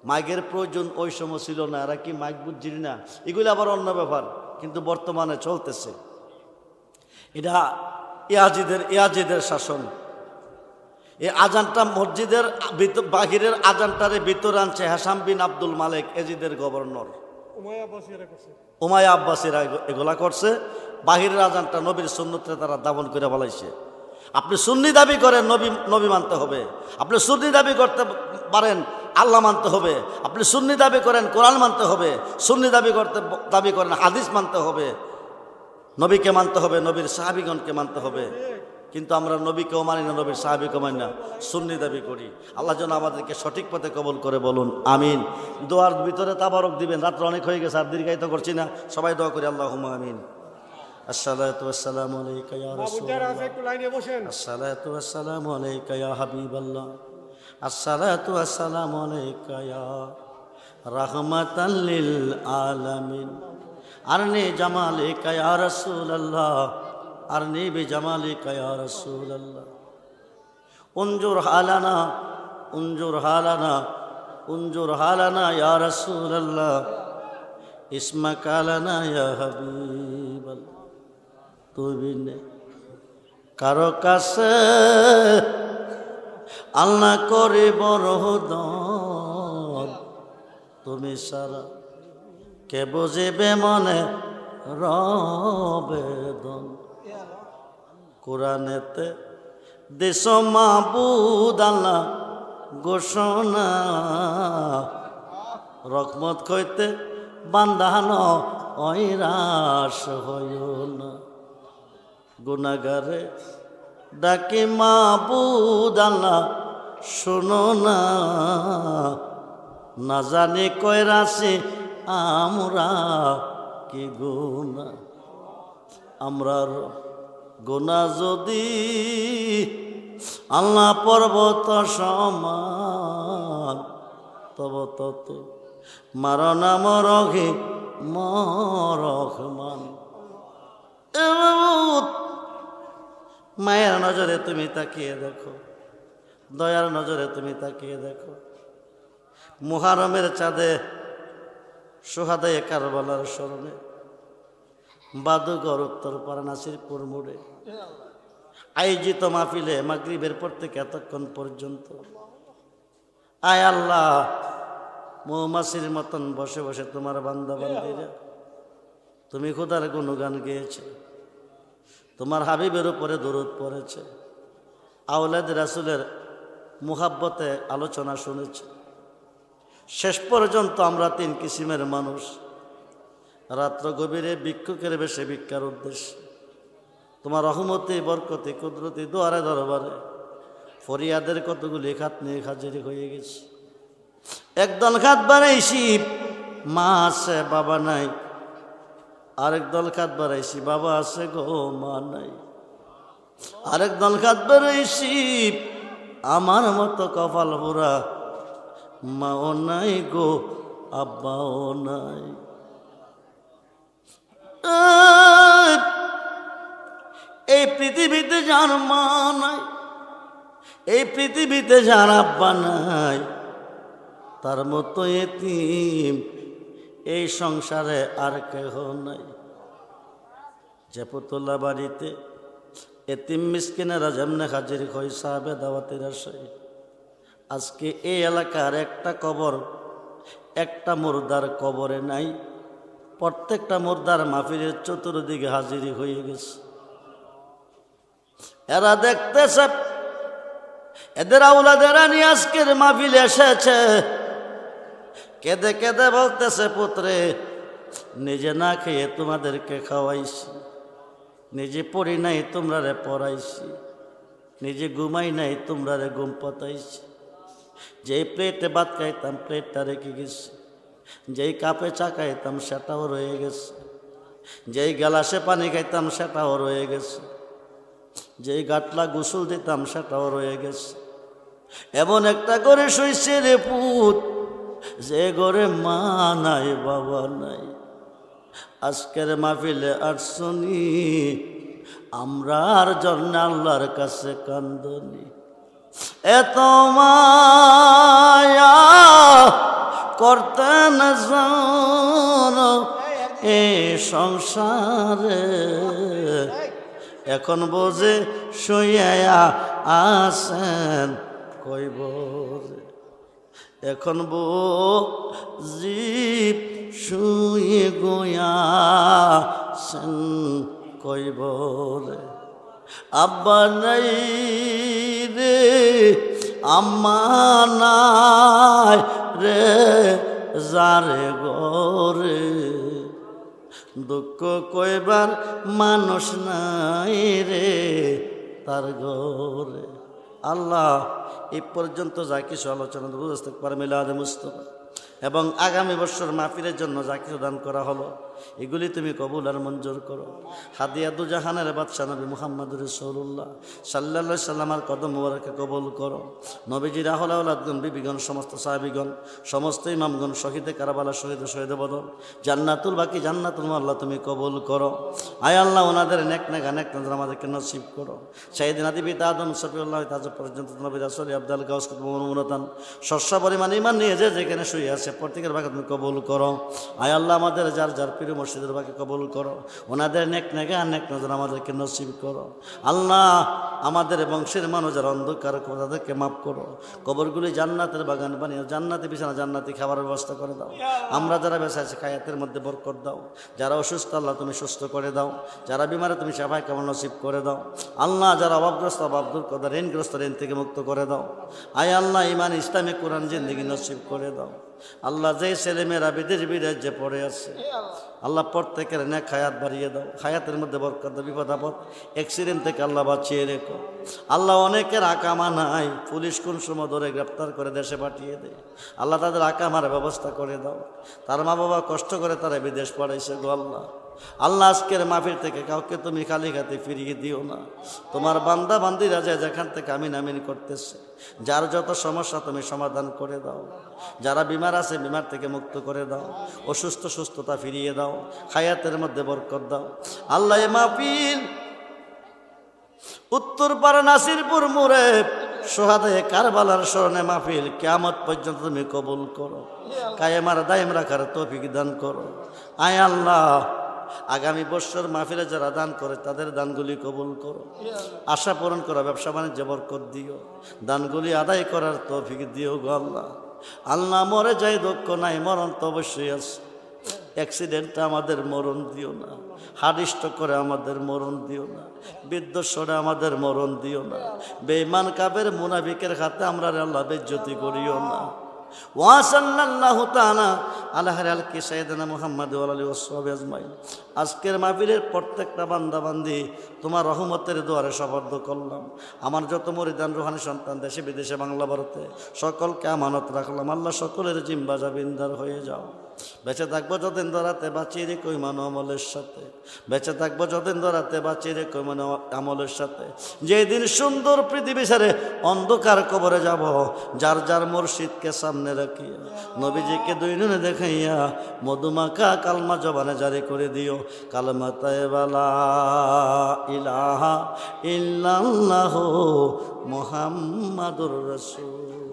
মাইকের প্রয়োজন ওই সময় ছিল না, এরা কি মাইক বুঝছি না, এগুলো আবার অন্য ব্যাপার, কিন্তু বর্তমানে চলতেছে। এটা ইয়াজিদের শাসন। এই আজানটা মসজিদের বাহিরের আজানটারে ভিতরে আনছে হাসাম বিন আব্দুল মালিক, এজিদের গভর্নর। উমাইয়া আব্বাসীরা এগুলা করছে। বাহিরের আজানটা নবীর সুন্নতে তারা দাবন করে বলাইছে। আপনি সুন্নি দাবি করেন, নবী মানতে হবে। আপনি সুন্নি দাবি করতে পারেন, আল্লাহ মানতে হবে। আপনি সুন্নি দাবি করেন, কোরআন মানতে হবে। সুন্নি দাবি করেন, হাদিস মানতে হবে, নবীকে মানতে হবে, নবীর সাহাবীগণকে মানতে হবে। কিন্তু আমরা নবীকেও মানি না, নবীর সাহাবীকেও মানি না, সুন্নি দাবি করি। আল্লাহ যেন আমাদেরকে সঠিক পথে কবুল করে, বলুন আমিন। দোয়ার ভিতরে তাবারক দিবেন, রাত্র অনেক হয়ে গেছে, আর দীর্ঘায়িত করছি না, সবাই দোয়া করি আল্লাহুম্মা আমিন। আসসালাতু ওয়াসসালামু আলাইকা ইয়া রাসূলুল্লাহ, আসসালাতু ওয়াসসালামু আলাইকা ইয়া হাবিবাল্লাহ, আসসালাতু ওয়াসসালামু আলাইকা ইয়া রাহমাতাল লিল আলামিন, আরনি জামালিকা ইয়া রাসূলুল্লাহ, আরনি বিজামালিকা ইয়া রাসূলুল্লাহ, উনজুর হালানা উনজুর হালানা উনজুর হালানা ইয়া রাসূলুল্লাহ, ইসমাকা লানা ইয়া হাবিবাল্লাহ। তুমি কারো কাছে আল্লাহ করে বড় দন, তুমি সারা কে বুঝিবে মনে রবেদন। কোরআনেতে দেশ মাহবুদ আল্লাহ ঘোষণা, রহমত কইতে বান্ধানো ঐরাস হইও না। গুনাহগারে ডাকি মাহবুদ আল্লাহ শোনো না, না জানি কইরাছি আমরা কি গুনাহ। আমরার গুনাহ যদি আল্লাহ পর্বত সমান, তব তত মারনা মরঘে মরহমান। মায়ের নজরে তুমি তাকিয়ে দেখো, দয়ার নজরে তুমি তাকিয়ে দেখো। মুহারমের চাঁদে সোহাদায়ে কারবালার স্মরণে বাদুঘর উত্তরপাড়া নাসিরপুর মোড়ে আয়োজিত মাহফিলে মাগরিবের পর থেকে এতক্ষণ পর্যন্ত আয় আল্লাহ মৌমাছির মতন বসে বসে তোমার বান্দা বান্দিরা তুমি খোদার গুণগান গেয়েছে, তোমার হাবিবের উপরে দরুদ পড়েছে, আওলাদ রাসূলের মুহাব্বতে আলোচনা শুনেছে। শেষ পর্যন্ত আমরা 3 কিসিমের মানুষ রাত্র গভীরে ভিক্ষুকের বেশে ভিক্ষার উদ্দেশ্যে তোমার রহমতে বরকতে কুদরতি দুয়ারে দরবারে ফরিয়াদের কতগুলি খাত নিয়ে হাজির হয়ে গেছি। একদল খাত বাড়াইছি মা আছে বাবা নাই, আরেক দল খাত বাড়াইছি বাবা আছে গো মা নাই, আরেক দল খাত বাড়াইছি আমার মতো কপাল পোড়া মাও নাই গো আব্বাও নাই। এই পৃথিবীতে যার মা নাই, এই পৃথিবীতে যার আব্বা নাই, তার মতো এতিম এই সংসারে আর কেহ নাই। যে পুতলা বাড়িতে এতিম মিসকিনেরা যেমনে হাজির হয় সাহাবে দাওয়াতের আশায়, আজকে এই এলাকার একটা কবর, একটা মুর্দার কবরে নাই, প্রত্যেকটা মুর্দার মাহফিলের চতুর্দিকে হাজিরি হয়ে গেছে। এরা দেখতেছে এদের আওলাদেরা নিয়ে আজকের মাহফিলে এসেছে, কেঁদে কেঁদে বলতেছে পুত্রে নিজে না খেয়ে তোমাদেরকে খাওয়াইছি, নিজে পড়ি নাই তোমরারে পড়াইছি, নিজে ঘুমাই নাই তোমরারে ঘুম পাতাইছি, যেই প্লেটে ভাত খাইতাম প্লেটটা রেখে গেছি, যেই কাপে চা খাইতাম সেটাও রয়ে গেছে, যেই গ্লাসে পানি খাইতাম সেটাও রয়ে গেছে, যেই গাটলা গোসল দিতাম সেটাও রয়ে গেছে। এমন একটা করে শুইছে রে পুত, যে ঘরে মা নাই বাবা নাই। আজকের মাহফিলে আসনি আমরার জন্য আল্লাহর কাছে কান্দনি। এত মায়া করতেন জানো এ সংসারে, এখন বোঝে শুইয়া আসেন কইব, এখন বুঝি শুয়ে গোয়াছেন কইব রে। আব্বা নাই রে আম্মা নাই রে যারে গরে, দুঃখ কইবার মানুষ নাই রে তার ঘরে। আল্লাহ এই পর্যন্ত যা কিছু আলোচনা বুঝতে পারে মিলাদে মুস্তাফা এবং আগামী বছর মাহফিলের জন্য যা কিছু দান করা হলো এগুলি তুমি কবুল আর মঞ্জুর করো। হাদিয়া দুজাহানের বাদশা নবী মুহাম্মদ রাসূলুল্লাহ সাল্লাল্লাহু আলাইহি সাল্লামের কদম মোবারকে কবুল করো। নবীজির আহলে আওলাদগণ বিবিগণ সমস্ত সাহাবীগণ সমস্ত ইমামগণ শহীদে কারবালা শহীদে বদর জান্নাতুল বাকি জান্নাতুল আল্লাহ তুমি কবুল করো। আয় আল্লাহ ওনাদের নেক নজর আমাদেরকে নসিব করো। সাইয়েদনা পিতা আদম সফিউল্লাহ তাজ পর্যন্ত নবী রাসূল আব্দুল গাউস মুনতান শস্য পরিমাণ ঈমান নিয়ে যে যেখানে শুয়ে আছে প্রত্যেকের ভাগে তুমি কবুল করো। আয় আল্লাহ আমাদের যার যার প্রিয় মসজিদের ভাগে কবুল করো, ওনাদের নেক নজর আমাদেরকে নসিব করো। আল্লাহ আমাদের বংশের মানুষ যারা অন্ধকার তাদেরকে মাফ করো, কবরগুলি জান্নাতের বাগান বানিয়ে জান্নাতি বিছানা জান্নাতি খাবারের ব্যবস্থা করে দাও। আমরা যারা বেঁচে আছি খায়াতের মধ্যে বরকত দাও, যারা অসুস্থ আল্লাহ তুমি সুস্থ করে দাও, যারা বিমারে তুমি সেবায় কেমন নসিব করে দাও। আল্লাহ যারা অভাবগ্রস্ত অভাব দূর করে দাও, ঋণগ্রস্ত ঋণ থেকে মুক্ত করে দাও। আয় আল্লাহ ইমান ইসলামিক কোরআন জিন্দেগি নসিব করে দাও। আল্লাহ যে ছেলেমেয়েরা বিদেশ বিরাজ্যে পড়ে আছে আল্লাহ প্রত্যেকের নেক হায়াত বাড়িয়ে দাও, হায়াতের মধ্যে বরকত দাও, বিপদ আপদ অ্যাক্সিডেন্ট থেকে আল্লাহ বাঁচিয়ে রেখো। আল্লাহ অনেকের আকামা নাই, পুলিশ কোন সময় ধরে গ্রেপ্তার করে দেশে পাঠিয়ে দেয়, আল্লাহ তাদের আকামার ব্যবস্থা করে দাও। তার মা বাবা কষ্ট করে তারা বিদেশ পড়াইছে গো আল্লাহ। আল্লাহ আজকের মাহফিল থেকে কাউকে তুমি খালি হাতে ফিরিয়ে দিও না। তোমার বান্দা বান্দিরা যায় যেখান থেকে আমিন আমিন করতেছে, যার যত সমস্যা তুমি সমাধান করে দাও, যারা বিমার আছে বিমার থেকে মুক্ত করে দাও, অসুস্থ সুস্থতা ফিরিয়ে দাও, হায়াতের মধ্যে বরকত দাও। আল্লাহ মাহফিল উত্তরপাড়া নাসিরপুর মোড়ে সোহাদায়ে কারবালার স্মরণে মাহফিল কিয়ামত পর্যন্ত তুমি কবুল করো, কায়েমার দায়েম রাখার তৌফিক দান করো। আয় আল্লাহ, আগামী বছর মাহফিলে যারা দান করে তাদের দানগুলি কবুল করো, আশা পূরণ করো, ব্যবসা বাণিজ্যে বরকত দিও, দানগুলি আদায় করার তৌফিক দিও গো আল্লাহ। আল্লাহ মরে যাই দুঃখ নাই, মরণ তো অবশ্যই আছে। অ্যাক্সিডেন্টে আমাদের মরণ দিও না, হার্ট করে আমাদের মরণ দিও না, বিদ্যুৎসরে আমাদের মরণ দিও না, বেঈমান কাফের মুনাফিকের হাতে আমরা আল্লাহ বেজ্জতি করিও না। ওয়াসাল্লাল্লাহু তাআলা আলা খায়রিল সাইয়্যিদিনা মুহাম্মদ ওয়া আলিহি ওয়াসহাবিহি আজমাইন। আজকের মাহফিলের প্রত্যেকটা বান্দা বান্দি তোমার রহমতের দুয়ারে সবর্দ করলাম। আমার যত মুরিদান রুহানি সন্তান দেশে বিদেশে বাংলা ভারতে সকলকে আমানত রাখলাম। আল্লাহ সকলের জিম্বা জাবিনদার হয়ে যাও। বেঁচে থাকবো যতদিন ধরাতে বাঁচিয়ে রেখো ইমান আমলের সাথে, বেঁচে থাকবো যতদিন ধরাতে বাঁচিয়ে রেখো ইমান আমলের সাথে। যেদিন সুন্দর পৃথিবী ছেড়ে অন্ধকার কবরে যাব, যার যার মুর্শিদকে সামনে রাখিয়া নবীজিকে দুই নুনে দেখাইয়া মধুমাখা কালমা জবানে জারি করে দিও। কালমা তাইয়্যিবা লা ইলাহা ইল্লাল্লাহু মুহাম্মাদুর রাসূল।